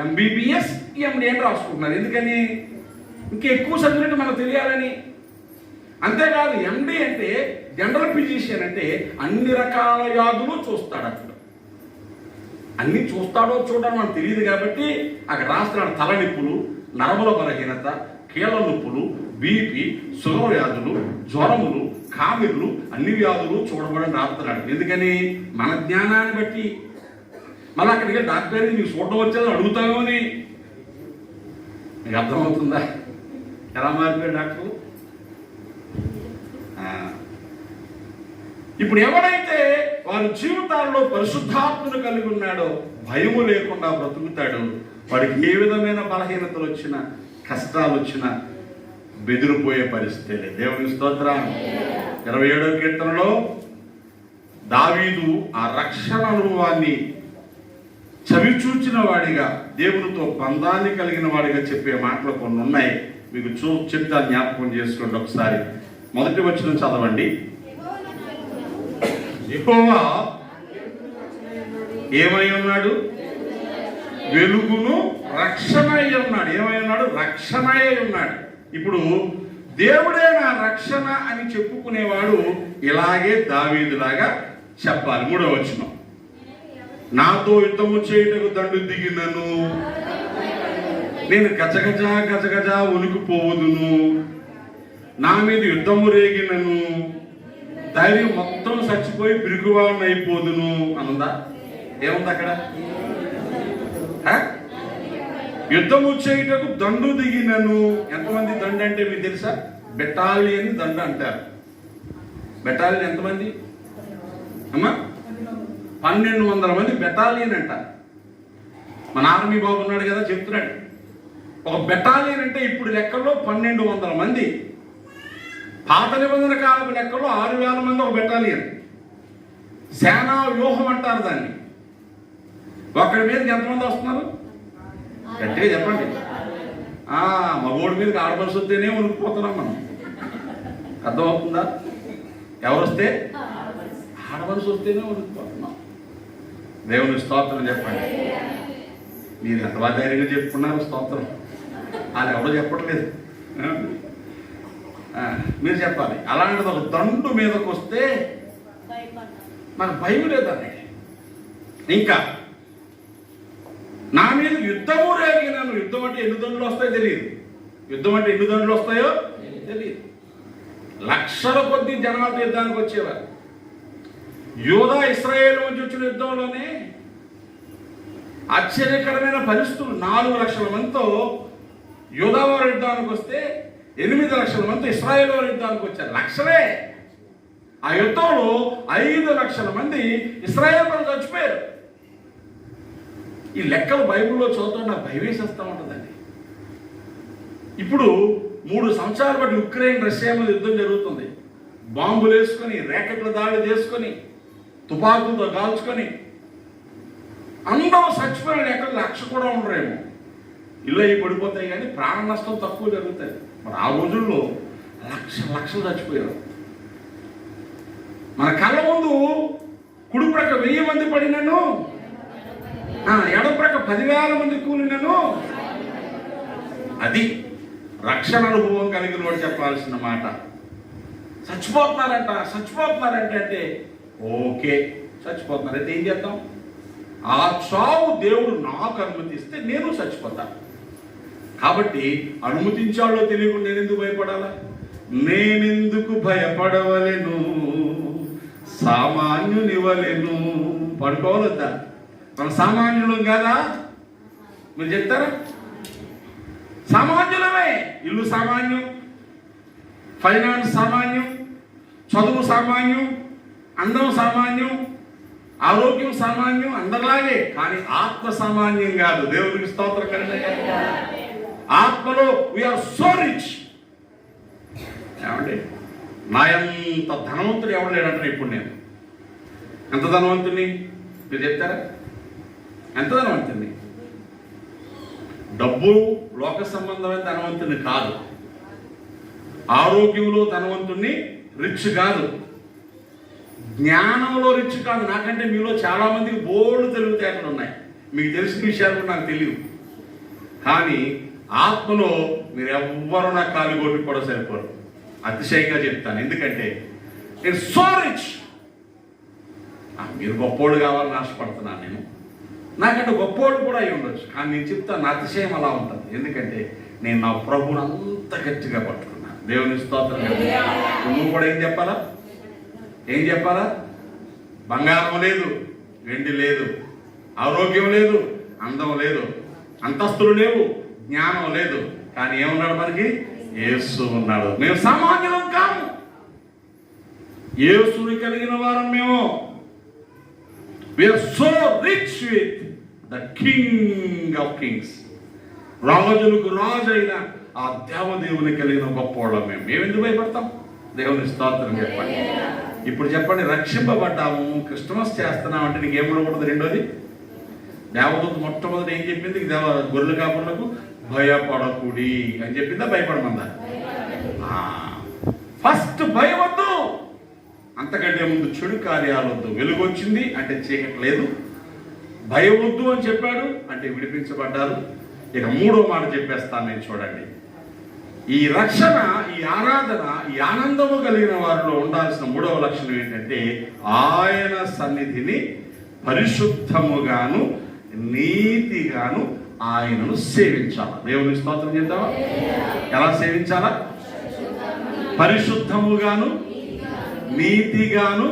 ఎంబీబీఎస్ ఎండి అని రాసుకుంటున్నారు. ఎందుకని? ఇంకా ఎక్కువ చదివినట్టు మనకు తెలియాలని. అంతేకాదు, ఎండి అంటే జనరల్ ఫిజిషియన్, అంటే అన్ని రకాల వ్యాధులు చూస్తాడు. అక్కడ అన్ని చూస్తాడో చూడడం మనకు తెలియదు కాబట్టి అక్కడ రాస్తున్నాడు. తలనొప్పులు, నరముల బలహీనత, కీళ్ళ నొప్పులు, బీపీ, షుగర్ వ్యాధులు, జ్వరములు, కామెర్లు, అన్ని వ్యాధులు చూడబడని రాస్తున్నాడు. ఎందుకని? మన జ్ఞానాన్ని బట్టి. మళ్ళీ అక్కడికి డాక్టర్ నీకు చూడడం వచ్చేది అడుగుతామో అని. మీకు అర్థమవుతుందా ఎలా మారిపోయాడు డాక్టర్లు? ఇప్పుడు ఎవడైతే వారి జీవితాల్లో పరిశుద్ధాత్మను కలిగి ఉన్నాడో, భయము లేకుండా బ్రతుకుతాడు. వాడికి ఏ విధమైన బలహీనతలు వచ్చినా, కష్టాలు వచ్చినా బెదిరిపోయే పరిస్థితి లేదు. దేవుని స్తోత్రం. 27వ కీర్తనలో దావీదు ఆ రక్షణ అనుభవాన్ని చవిచూచిన వాడిగా, దేవునితో బంధాన్ని కలిగిన వాడిగా చెప్పే మాటలు కొన్ని ఉన్నాయి. మీకు చెప్తా, జ్ఞాపకం చేసుకోండి ఒకసారి. మొదటి వచనం చదవండి. యెహోవా ఏమై ఉన్నాడు? వెలుగును రక్షణ అయి ఉన్నాడు. ఏమై ఉన్నాడు? రక్షణ అయి ఉన్నాడు. ఇప్పుడు దేవుడే నా రక్షణ అని చెప్పుకునేవాడు ఇలాగే దావీదులాగా చెప్పాలి. 3వ వచనం, నాతో యుద్ధము చేయుటకు దండు దిగినను, నేను గజగజ గజగజ ఉనికిపోవుదును, నా మీద యుద్ధము రేగినను, ధైర్యం మొత్తం చచ్చిపోయి పిరుగువాడిని అయిపోదును అనుందా? ఏముంది అక్కడ? యుద్ధము చేయుటకు దండు దిగినను. ఎంతమంది దండు అంటే మీకు తెలుసా? బెటాలియన్ దండు అంటారు. బెటాలియన్ ఎంతమంది అమ్మా? 1200 మంది బెటాలియన్ అంటారు. మన ఆర్మీ బాబు ఉన్నాడు కదా, చెప్తున్నాడు. ఒక బెటాలియన్ అంటే ఇప్పుడు లెక్కల్లో 1200 మంది. పాత నిబంధన కాలపు లెక్కల్లో 6000 మంది ఒక బెటాలియన్. సేనా వ్యూహం అంటారు దాన్ని. ఒకరి మీదకి ఎంతమంది వస్తున్నారు? గట్టిగా చెప్పండి. మగోడి మీదకి ఆడవలసి వస్తేనే ఉనికిపోతున్నాం మనం. అర్థమవుతుందా? ఎవరు వస్తే ఆడవలసి వస్తేనే ఉనికిపోతున్నాం. దేవుని స్తోత్రం చెప్పండి. మీరు ఎంత ధైర్యంగా చెప్పుకున్నారు స్తోత్రం, అది ఎవరో చెప్పట్లేదు. మీరు చెప్పాలి. అలాంటిది ఒక దండు మీదకి వస్తే నాకు భయం లేదండి. ఇంకా నా మీద యుద్ధము రేగినాను. యుద్ధం అంటే ఎన్ని దండులు వస్తాయో తెలియదు. యుద్ధం అంటే ఎన్ని దండులు వస్తాయో తెలియదు. లక్షల కొద్ది జనాలతో యుద్ధానికి వచ్చేవారు. యూదా ఇశ్రాయేలు నుంచి వచ్చిన యుద్ధంలోనే ఆశ్చర్యకరమైన పరిస్థితులు. 4 లక్షల మందితో యూదా వారి యుద్ధానికి వస్తే 8 లక్షల మంది ఇశ్రాయేలు వారి యుద్ధానికి వచ్చారు. లక్షలే. ఆ యుద్ధంలో 5 లక్షల మంది ఇశ్రాయేలు వాళ్ళు చచ్చిపోయారు. ఈ లెక్కలు బైబిల్లో చదువుతూ నాకు భయం వేసేస్తూ ఉంటుందండి. ఇప్పుడు 3 సంవత్సరాల బట్టి ఉక్రెయిన్ రష్యా మీద యుద్ధం జరుగుతుంది. బాంబులు వేసుకొని, ర్యాకెట్ల దాడి చేసుకొని, తుపాకులతో కాల్చుకొని అందరూ చచ్చిపోయిన లెక్కలు 1,00,000 కూడా ఉండరేమో. ఇల్లు అవి పడిపోతాయి కానీ ప్రాణ నష్టం తక్కువ జరుగుతాయి. మరి ఆ రోజుల్లో లక్షలు చచ్చిపోయారు. మన కళ్ళ ముందు కుడి ప్రక్క 1000 మంది పడినను, ఎడమ ప్రక్క 10,000 మంది కూలినను. అది రక్షణ అనుభవం కలిగిన వాడు చెప్పాల్సిన మాట. చచ్చిపోతున్నారంటే అంటే ఓకే, చచ్చిపోతున్నారైతే ఏం చేద్దాం? ఆ చావు దేవుడు నాకు అనుమతిస్తే నేను చచ్చిపోతాను. కాబట్టి అనుమతించాలో తెలియకుండా నేనెందుకు భయపడాలా? నేనెందుకు భయపడవలెను, సామాన్యునివ్వలేను. పడుకోవద్దా? మన సామాన్యులం కాదా? మీరు చెప్తారా? సామాన్యులమే. ఇల్లు సామాన్యం, ఫైనాన్స్ సామాన్యం, చదువు సామాన్యం, అందం సామాన్యం, ఆరోగ్యం సామాన్యం, అందరిలాగే. కానీ ఆత్మ సామాన్యం కాదు. దేవుడికి స్తోత్రం కలిగిన ఆత్మలో వీఆర్ సో రిచ్. ఏమండి, నా ఎంత ధనవంతుడు ఎవరు లేడంటే ఇప్పుడు నేను ఎంత ధనవంతుని మీరు చెప్తారా? ఎంత ధనవంతుని? డబ్బు లోక సంబంధమైన ధనవంతుని కాదు. ఆరోగ్యంలో ధనవంతుని రిచ్ కాదు. జ్ఞానంలో రిచ్ కాదు. నాకంటే మీలో చాలా మందికి బోల్డ్ తెలివితేటలు ఉన్నాయి. మీకు తెలిసిన విషయాలు కూడా నాకు తెలియదు. కానీ ఆత్మలో మీరు ఎవ్వరూ నాకు కాలిగొట్టి కూడా సరిపోరు. అతిశయంగా చెప్తాను. ఎందుకంటే నేను సో రిచ్. మీరు గొప్పోడు కావాలని ఆశపడుతున్నాను. నేను నాకంటే గొప్పోడు కూడా అయి ఉండొచ్చు. కానీ నేను చెప్తాను, నా అతిశయం అలా ఉంటుంది. ఎందుకంటే నేను నా ప్రభువుని అంత గట్టిగా పట్టుకున్నాను. దేవుని స్తోత్రం. నువ్వు కూడా ఏం చెప్పాలా? బంగారం లేదు, వెండి లేదు, ఆరోగ్యం లేదు, అందం లేదు, అంతస్తులు లేవు, జ్ఞానం లేదు. కానీ ఏమున్నాడు? మనకి యేసు ఉన్నాడు. మేము సామాన్యులం కాము. యేసుని కలిగిన వారం మేము. We are so rich with the king of kings. రాజులకు రాజు అయిన ఆ దేవదేవుని కలిగిన గొప్పవాళ్ళం మేము. మేమెందుకు భయపడతాం? దేవుని స్తోత్రం చెప్పండి. ఇప్పుడు చెప్పండి, రక్షింపబడ్డాము, క్రిస్టమస్ చేస్తున్నాం అంటే నీకు ఏమనకూడదు? రెండోది, దేవదూత మొట్టమొదటి ఏం చెప్పింది? గొర్రెల కాపులకు భయపడకుడి అని చెప్పిందా? భయపడమందా? ఫస్ట్ భయవద్దు. అంతకంటే ముందు చెడు కార్యాలు వద్దు. వెలుగు వచ్చింది అంటే చీకటి లేదు. భయవద్దు అని చెప్పాడు అంటే విడిపించబడ్డారు. ఇక 3వ మాట చెప్పేస్తాను నేను, చూడండి. ఈ రక్షణ, ఈ ఆరాధన, ఈ ఆనందము కలిగిన వారిలో ఉండాల్సిన 3వ లక్షణం ఏంటంటే ఆయన సన్నిధిని పరిశుద్ధముగాను నీతిగాను ఆయనను సేవించాలి. దేవుని స్తోత్రం చేద్దామా? ఎలా సేవించాలా? పరిశుద్ధముగాను నీతిగాను.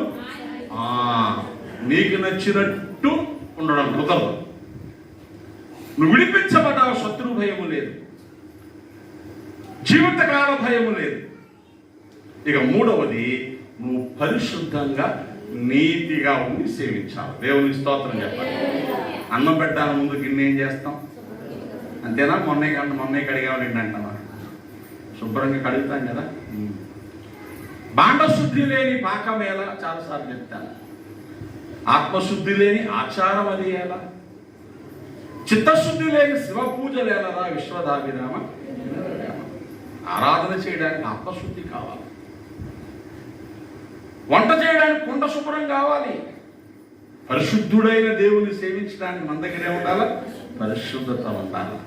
నీకు నచ్చినట్టు ఉండడం కుదరదు. నువ్వు విడిపించబడ్డావు, శత్రు భయము లేదు, జీవితకాల భయము లేదు. ఇక 3వది, నువ్వు పరిశుద్ధంగా నీతిగా ఉండి సేవించాలి. దేవుని స్తోత్రం చెప్పాలి. అన్నం పెట్టాల ముందు గిన్నె ఏం చేస్తాం? అంతేనా? మొన్నే కడిగామని అంటామా? శుభ్రంగా కడుగుతాం కదా. బాండశుద్ధి లేని పాకం ఎలా? చాలాసార్లు చెప్తాను. ఆత్మశుద్ధి లేని ఆచారం అది ఎలా? చిత్తశుద్ధి లేని శివ పూజలేనరా విశ్వదాభిరామ. ఆరాధన చేయడానికి ఆత్మశుద్ధి కావాలి. వంట చేయడానికి కుండ శుభ్రం కావాలి. పరిశుద్ధుడైన దేవుని సేవించడానికి మన దగ్గరే ఉండాలా, పరిశుద్ధత ఉండాలా.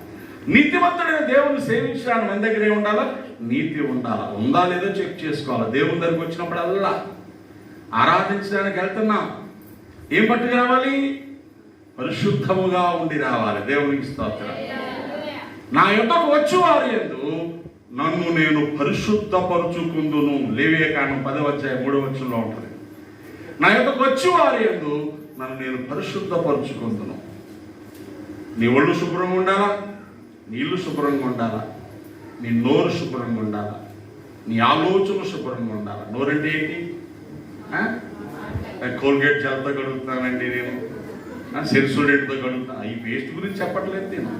నీతిమంతుడైన దేవుని సేవించడానికి మన దగ్గరే ఉండాలా, నీతి ఉండాలా. ఉందా లేదో చెక్ చేసుకోవాలి. దేవుని దగ్గరికి వచ్చినప్పుడల్లా ఆరాధించడానికి వెళ్తున్నాం, ఏం పట్టుకు రావాలి? పరిశుద్ధముగా ఉండి రావాలి. దేవునికి స్తోత్రం. నా యొద్దకు వచ్చు వారి యందు నన్ను నేను పరిశుద్ధపరుచుకుందును. లేవియాకాండం 10:3 ఉంటుంది. నా యొద్దకు వచ్చు వారి యందు నన్ను నేను పరిశుద్ధపరుచుకుందును. నీ ఒళ్ళు శుభ్రంగా ఉండాలా, నీళ్లు శుభ్రంగా ఉండాలా, నీ నోరు శుభ్రంగా ఉండాలా, నీ ఆలోచనలు శుభ్రంగా ఉండాలా. నోరంటే ఏంటి? కోల్గేట్ జలతో కడుగుతానండి నేను, సెన్సోడేట్తో కడుగుతాను. ఈ పేస్ట్ గురించి చెప్పట్లేదు నేను.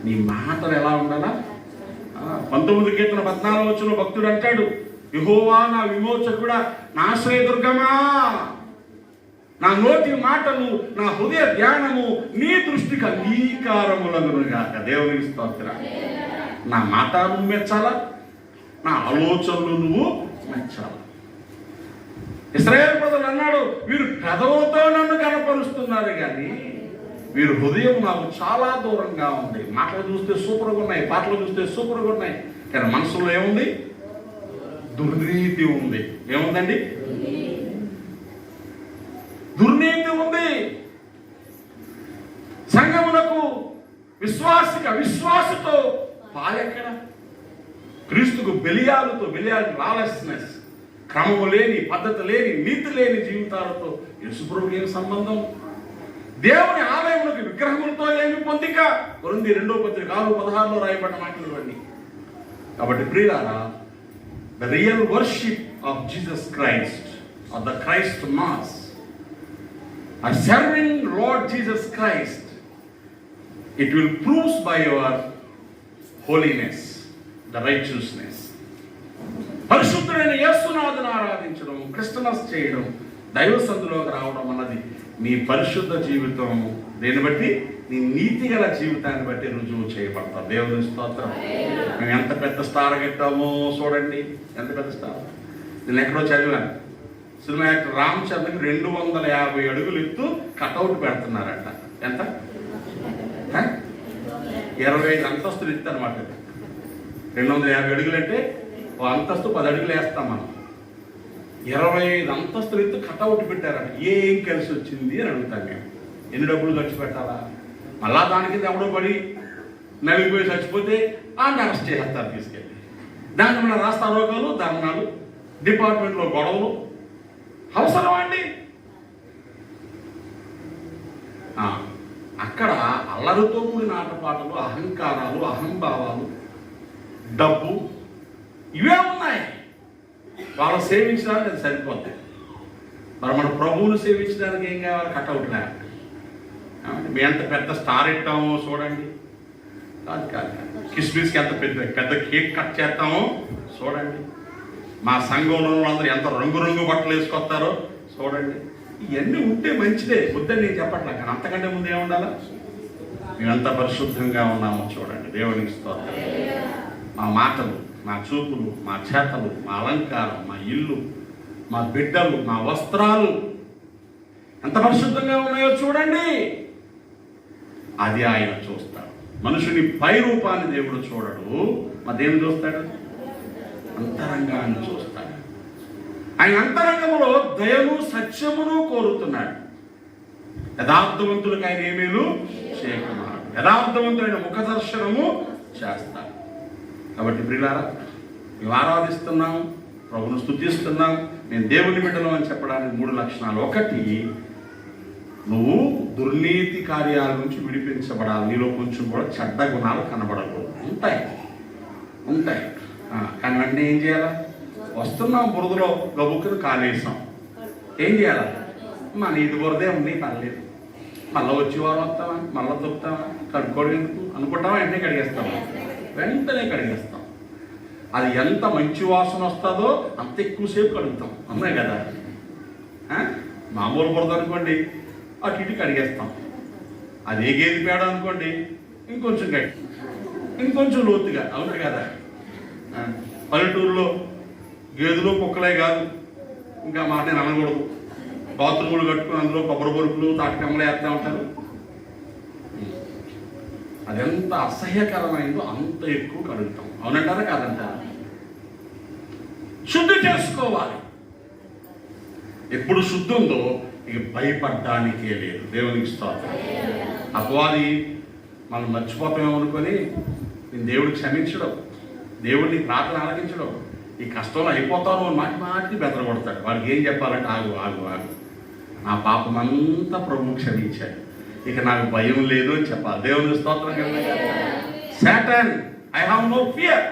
నీ మాటలు ఎలా ఉండాలా? 19 కీర్తన 14 భక్తుడు అంటాడు, యెహోవా నా విమోచకుడా, నా ఆశ్రయదుర్గమా, నా నోటి మాటలు నా హృదయ ధ్యానము నీ దృష్టికి అంగీకారములగునుగాక. దేవునికి స్తోత్రం. నా మాట నువ్వు మెచ్చాలా, నా ఆలోచనలు నువ్వు మెచ్చాలా. ఇశ్రాయేలు ప్రజలు అన్నాడు, వీరు పెదవులతో నన్ను కనపరుస్తున్నారు కానీ వీరు హృదయం నాకు చాలా దూరంగా ఉంది. మాటలు చూస్తే సూపర్గా ఉన్నాయి, పాటలు చూస్తే సూపర్గా ఉన్నాయి, కానీ మనసులో ఏముంది? దుర్నీతి ఉంది. ఏముందండి? దుర్నీతి ఉంది. సంఘమునకు అవిశ్వాసితో పాలెక్కడ? క్రీస్తుకు బెలియాలతో, లాలెస్నెస్, క్రమము లేని, పద్ధతి లేని, నీతి లేని జీవితాలతో యేసుప్రభువుకి ఏం సంబంధం? దేవుని ఆలయములకు విగ్రహములతో ఏమి పొందిక? కొరింథీ 2:6-16 రాయబడిన మాటలు ఇవన్నీ. కాబట్టి ప్రియులారా, the real worship of Jesus Christ are the Christmas are serving Lord Jesus Christ. It will prove by your holiness, the righteousness. పరిశుద్ధుడైన యేసునాథుని ఆరాధించడం, క్రిస్టమస్ చేయడం, దైవ సందులోకి రావడం అన్నది నీ పరిశుద్ధ జీవితం. దీన్ని బట్టి నీ నీతి గల జీవితాన్ని బట్టి రుజువు చేయబడతాం. దేవుని స్తోత్రం. మేము ఎంత పెద్ద స్టార్ కట్టామో చూడండి, ఎంత పెద్ద స్టార్. నేను ఎక్కడో చదివాను, సినిమా యాక్టర్ రామ్ చంద్రకి 250 అడుగులు ఎత్తు కటౌట్ పెడుతున్నారంట. ఎంత? 25 అంతస్తులు ఎత్తు అనమాట. 250 అడుగులు అంటే ఓ అంతస్తు 10 అడుగులు వేస్తాం మనం. 25 అంతస్తులు ఎత్తు కటౌట్ పెట్టారంట. ఏం కలిసి వచ్చింది అని అడుగుతాం మేము. ఎన్ని డబ్బులు ఖర్చు పెట్టాలా? మళ్ళా దాని కింద ఎవడో పడి నలిగిపోయి చచ్చిపోతే ఆయన అరెస్ట్ చేస్తారు తీసుకెళ్ళి. దానికి మన రాష్ట్ర రోగాలు, ధర్నాలు, డిపార్ట్మెంట్లో గొడవలు అవసరం అండి. అక్కడ అల్లరితో కూడిన ఆటపాటలు, అహంకారాలు, అహంభావాలు, డబ్బు ఇవే ఉన్నాయి. వాళ్ళు సేవించడానికి అది సరిపోద్ది. మరి మన ప్రభువును సేవించడానికి ఏం కావాలి? కట్అవుట్ లే. మేము ఎంత పెద్ద స్టార్ ఇట్టామో చూడండి. కాదు కిస్మిస్కి ఎంత పెద్ద కేక్ కట్ చేస్తామో చూడండి. మా సంఘంలో అందరూ ఎంత రంగు బట్టలు వేసుకొస్తారో చూడండి. ఇవన్నీ ఉంటే మంచిదే, వద్దని నేను చెప్పట్లే, కానీ అంతకంటే ముందు ఏముండాలా? మేమెంత పరిశుద్ధంగా ఉన్నామో చూడండి. దేవునికి స్తోత్రం. మా మాటలు, మా చూపులు, మా చేతలు, మా అలంకారం, మా ఇల్లు, మా బిడ్డలు, మా వస్త్రాలు ఎంత పరిశుద్ధంగా ఉన్నాయో చూడండి. అది ఆయన చూస్తాడు. మనుషుని పై రూపాన్ని దేవుడు చూడడు. మా దేవుడు చూస్తాడు, అంతరంగాన్ని చూస్తాడు. ఆయన అంతరంగంలో దయను, సత్యమును కోరుతున్నాడు. యథార్థవంతులకు ఆయన ఏమేలు చేయకున్నాడు. యథార్థవంతులైన ముఖ దర్శనము చేస్తాడు. కాబట్టి ప్రియులారా, మేము ఆరాధిస్తున్నాం, ప్రభును స్తుతిస్తున్నాం, నేను దేవుని బిడ్డలు అని చెప్పడానికి 3 లక్షణాలు. 1, నువ్వు దుర్నీతి కార్యాల నుంచి విడిపించబడాలి. నీలో కొంచెం కూడా చెడ్డ గుణాలు కనబడకూడదు. ఉంటాయి కానీ వెంటనే ఏం చేయాలా? వస్తున్నాం, బురదలో గబుక్కును కాలేసాం, ఏం చేయాలా? మన ఇది బురదే ఉంది, పర్లేదు, మళ్ళీ వచ్చే వారం వస్తామా, మళ్ళీ తొక్కుతామా, కడుక్కోవడం ఎందుకు అనుకుంటామా, వెంటనే కడిగేస్తాం. అది ఎంత మంచి వాసన వస్తుందో అంత ఎక్కువసేపు కడుగుతాం. అన్నాయి కదా. మామూలు బురద అనుకోండి, అటు ఇటు కడిగేస్తాం. అది ఏ గేదె పేడ అనుకోండి, ఇంకొంచెం గట్టి, ఇంకొంచెం లోతుగా, అవును కదా. పల్లెటూరులో గేదెలు కుక్కలే కాదు, ఇంకా మాట నేను అనకూడదు, బాత్రూములు కట్టుకుని అందులో కొబ్బరి బొరుకులు తాటికమ్మలు వేస్తూ ఉంటారు. అదెంత అసహ్యకరమైందో అంత ఎక్కువ కడుగుతాం, అవునంటారా కాదంటారా? శుద్ధి చేసుకోవాలి. ఎప్పుడు శుద్ధి ఉందో ఇక భయపడ్డానికే లేదు. దేవునికి స్తోత్రం. అపవాది మనం మర్చిపోతామేమనుకొని నేను దేవుడికి క్షమించడం, దేవుడిని ప్రార్థన ఆలకించడం, ఈ కష్టంలో అయిపోతాను అని మాటి మాటికి బెదరగొడతాడు. వాడికి ఏం చెప్పాలంటే ఆగు ఆగు ఆగు, నా పాపం అంతా ప్రభువు క్షమించాడు, ఇక నాకు భయం లేదు అని చెప్పాలి. దేవుని స్తోత్రం. Satan, I have no fear,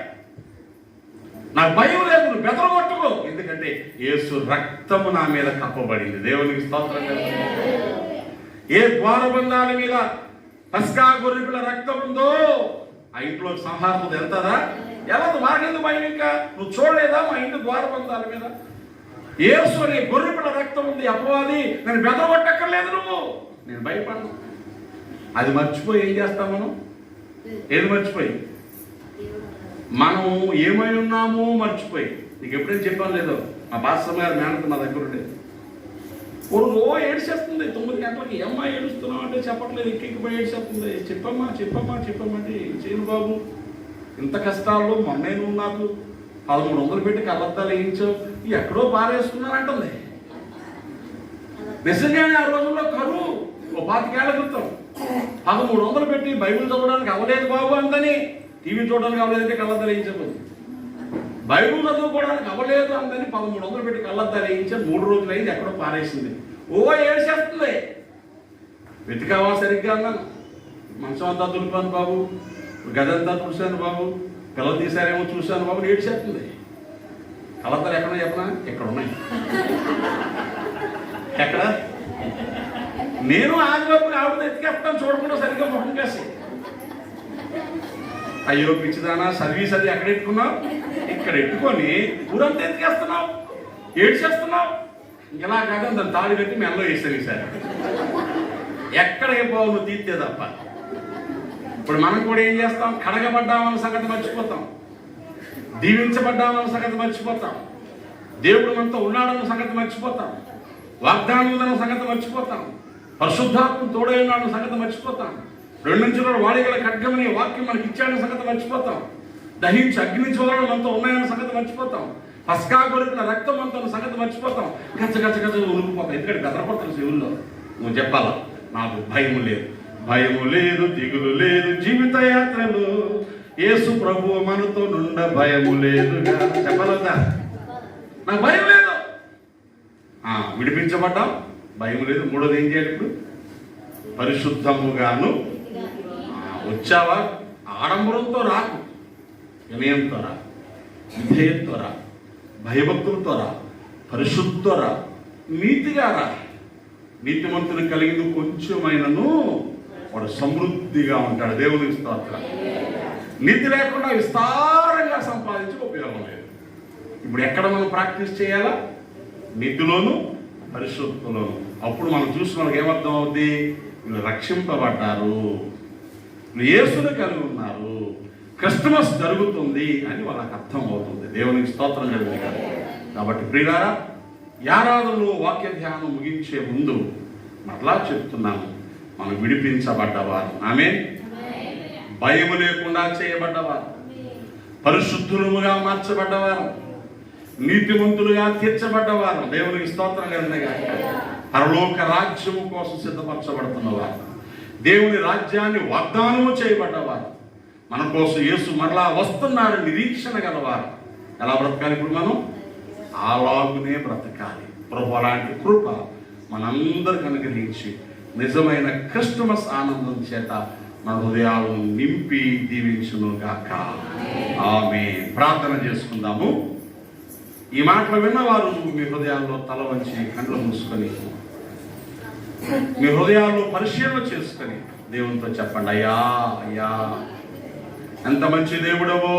నాకు భయం లేదు, నువ్వు బెదరగొట్టుకో, ఎందుకంటే యేసు రక్తము నా మీద కప్పబడింది. దేవునికి స్తోత్రం. ఏ ద్వారబంధాల మీద పస్కా గొర్రెపిల్ల రక్తం ఉందో ఆ ఇంట్లో సంహారం వెళ్తారా? ఎవరు మాకెందుకు భయం? ఇంకా నువ్వు చూడలేదా మా ఇంటి ద్వారబంధాల మీద యేసు అనే గొర్రెపిల్ల రక్తం ఉంది, అపవాది నేను బెదరగొట్టక్కర్లేదు, నువ్వు, నేను భయపడను. అది మర్చిపోయి ఏం చేస్తాం మనం? ఏది మర్చిపోయి? మనం ఏమై ఉన్నామో మర్చిపోయి. నీకు ఎప్పుడైనా చెప్పాను లేదో, మా పాస్టర్ గారు మేనత మా దగ్గర ఉండేది. ఓ ఏడ్చేస్తుంది 9 గంటలకి, ఏమ్మా ఏడుస్తున్నావు అంటే చెప్పట్లేదు, ఎక్కిపోయి ఏడ్చేస్తుంది. చెప్పమ్మా చెప్పమ్మా చెప్పమ్మంటే ఏం చేయను బాబు, ఇంత కష్టాల్లో మొన్నే నువ్వు నాకు 1300 పెట్టి కళ్ళద్దాలు వేయించావు, ఎక్కడో పారేసుకున్నానంటుంది. నిజంగానే ఆ రోజుల్లో కరువు, ఓ 25 ఏళ్ల క్రితం 1300 పెట్టి బైబిల్ చదవడానికి అవ్వలేదు బాబు అందని, టీవీ చూడడానికి అవ్వలేదంటే కళ్ళద్దాలు వేయించబోదు, బైబిల్ చదువుకోవడానికి అవ్వలేదు అందని 1300 పెట్టి కళ్ళద్దాలు వేయించారు. 3 రోజులు అయింది, ఎక్కడో పారేసింది. ఓ ఏడ్చేస్తుంది. వెతికావా సరిగ్గా అన్నాను, మంచం అంతా దులిపాను బాబు, గదంతా చూశాను బాబు, పిల్లలు తీశారేమో చూశాను బాబు, ఏడ్చేస్తుంది. కళ్ళద్దాలు ఎక్కడ చెప్పనా? ఎక్కడ ఉన్నాయి, ఎక్కడ? నేను ఆదివైపు ఆవిడ ఎత్తికేస్తాను చూడకుండా సరిగ్గా ముఖం కేసి. అయ్యో పిచ్చిదానా, సర్వీస్ అది ఎక్కడ ఎట్టుకున్నావు? ఇక్కడ ఎట్టుకొని ఊరంతా ఎత్తికేస్తున్నావు, ఏడ్చేస్తున్నావు. ఇలా కాదు, దాన్ని తాళి కట్టి మెల్లో వేసాను ఈసారి. ఎక్కడికి పోవు నువ్వు తీస్తే తప్ప. ఇప్పుడు మనం కూడా ఏం చేస్తాం? కడగబడ్డామన్న సంగతి మర్చిపోతాం, దీవించబడ్డామన్న సంగతి మర్చిపోతాం, దేవుడు మనతో ఉన్నాడన్న సంగతి మర్చిపోతాం, వాగ్దానం ఉందన్న సంగతి మర్చిపోతాం, పరిశుద్ధాత్మ తోడై ఉన్నాడన్న సంగతి మర్చిపోతాం, 2 నుంచి 2 వాడిగల ఖడ్గమని వాక్యం మనకి ఇచ్చాడన్న సంగతి మర్చిపోతాం, దహించి అగ్ని జ్వాలలు మనతో ఉన్నాయన్న సంగతి మర్చిపోతాం, పస్కా గొర్రెపిల్ల రక్తం మనతో సంగతి మర్చిపోతాం. గచ్చ గచ్చ గచ్చ ఉనికిపోతాం. ఎందుకంటే బెదరపడతాను శివుల్లో. నువ్వు చెప్పాలా, నాకు భయము లేదు, భయము లేదు, దిగులు లేదు, జీవిత యాత్రలు యేసు ప్రభువు మనతో నుండ భయము లేదుగా చెప్పలేదా? నాకు భయం లేదు. విడిపించబడ్డాం, భయం లేదు. 3వది ఏం చేయాలి? ఇప్పుడు పరిశుద్ధముగాను వచ్చావా? ఆడంబరంతో రాకు, వినయంతో రా, విధేయంతో రా, భయభక్తులతో రా, పరిశుద్ధతో రా, నీతిగా రా. నీతిమంతులు కలిగింది కొంచెమైనను వాడు సమృద్ధిగా ఉంటాడు. దేవునికి స్తోత్రం. నీతి లేకుండా విస్తారంగా సంపాదించి ఉపయోగం లేదు. ఇప్పుడు ఎక్కడ మనం ప్రాక్టీస్ చేయాలా? నీతిలోను పరిశుద్ధలోను. అప్పుడు మనం చూసిన వాళ్ళకి ఏమర్థం అవుద్ది? వీళ్ళు రక్షింపబడ్డారు, యేసుని కలిగి ఉన్నారు, క్రిస్మస్ జరుగుతుంది అని వాళ్ళకి అర్థం అవుతుంది. దేవునికి స్తోత్రం కలిగింది కదా. కాబట్టి ప్రియులారా, ఆరాధనలో వాక్య ధ్యానం ముగించే ముందు మరలా చెప్తున్నాను, మనం విడిపించబడ్డవారు, ఆమేన్, భయము లేకుండా చేయబడ్డవారు, పరిశుద్ధులుగా మార్చబడ్డవారు, నీతిమంతులుగా తీర్చబడ్డవారు. దేవునికి స్తోత్రం కలిగినగా. పరలోక రాజ్యము కోసం సిద్ధపరచబడుతున్నవారు, దేవుని రాజ్యాన్ని వాగ్దానము చేయబడ్డవారు, మన కోసం యేసు మరలా వస్తున్నాడు నిరీక్షణ గలవారు. ఎలా బ్రతకాలి? ఇప్పుడు మనం అలాగునే బ్రతకాలి. ప్రభు అలాంటి కృప మనందరికి అనుగ్రహించి నిజమైన క్రిస్మస్ ఆనందం చేత మన హృదయాలను నింపి దీవించును గాక. ఆమేన్. ప్రార్థన చేసుకుందాము. ఈ మాటలు విన్నవారు మీ హృదయాల్లో తల వంచి కళ్ళు మూసుకొని మీ హృదయాల్లో పరిశీలన చేసుకొని దేవునితో చెప్పండి, అయ్యా అయ్యా ఎంత మంచి దేవుడవో,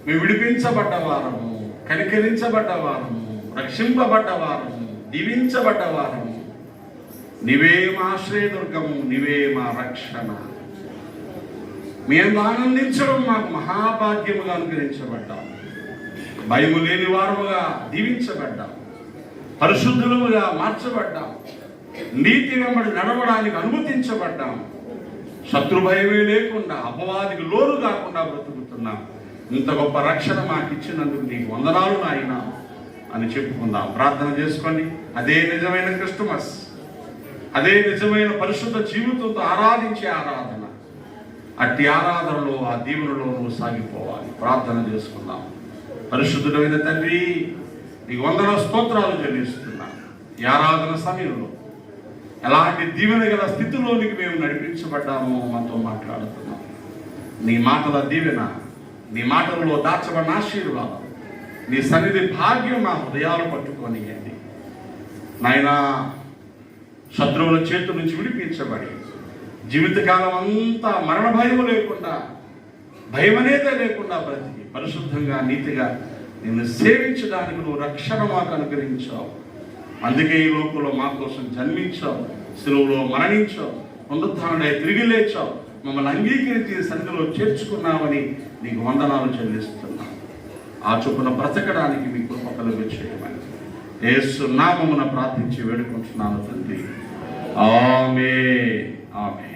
మేము విడిపించబడ్డవారము, కనికరించబడ్డవారము, రక్షింపబడ్డవారము, దీవించబడ్డవారము, నీవే మా ఆశ్రయదుర్గము, నీవే మా రక్షణ. మేము ఆనందించడం మాకు మహాభాగ్యముగా అనుగ్రహించబడ్డాం. భయము లేని వారముగా దీవించబడ్డాం. పరిశుద్ధులుగా మార్చబడ్డాం. నీతి వెంబడి నడవడానికి అనుమతించబడ్డాం. శత్రు భయమే లేకుండా, అపవాదికి లోను కాకుండా బ్రతుకుతున్నాం. ఇంత గొప్ప రక్షణ మాకు ఇచ్చినందుకు నీకు వందనాలు నాయనా అని చెప్పుకుందాం. ప్రార్థన చేసుకోండి. అదే నిజమైన క్రిస్టమస్, అదే నిజమైన పరిశుద్ధ జీవితంతో ఆరాధించే ఆరాధన. అట్టి ఆరాధనలో, ఆ దీవెనలో నువ్వు సాగిపోవాలి. ప్రార్థన చేసుకుందాం. పరిశుద్ధుడైన తండ్రి, నీకు వందన స్తోత్రాలు చెల్లిస్తున్నా. ఈ ఆరాధన సమయంలో ఎలాంటి దీవెన గల స్థితిలోనికి మేము నడిపించబడ్డామో మాతో మాట్లాడుతున్నాం. నీ మాటల దీవెన, నీ మాటలలో దాచబడిన ఆశీర్వాదం, నీ సన్నిధి భాగ్యం మా హృదయాలు పట్టుకొనియండి నాయనా. శత్రువుల చేతుల నుంచి విడిపించబడి జీవితకాలం అంతా మరణ భయం లేకుండా, భయం అనేదే లేకుండా బ్రతికి పరిశుద్ధంగా, నీతిగా నిన్ను సేవించడానికి నువ్వు రక్షణ మాకు అనుగ్రహించావు. అందుకే ఈ లోకంలో మా కోసం జన్మించావు, శిలువలో మరణించావు, పునరుత్థానుడై తిరిగి లేచావు, మమ్మల్ని అంగీకరించి సన్నిధిలో చేర్చుకున్నావని నీకు వందనాలు చెల్లిస్తున్నావు. ఆ చొప్పున బ్రతకడానికి మీ కృప కలుగు చేయమని యేసు నామమున ప్రార్థించి వేడుకుంటున్నాను తండ్రి. ఆమేన్. ఆమేన్.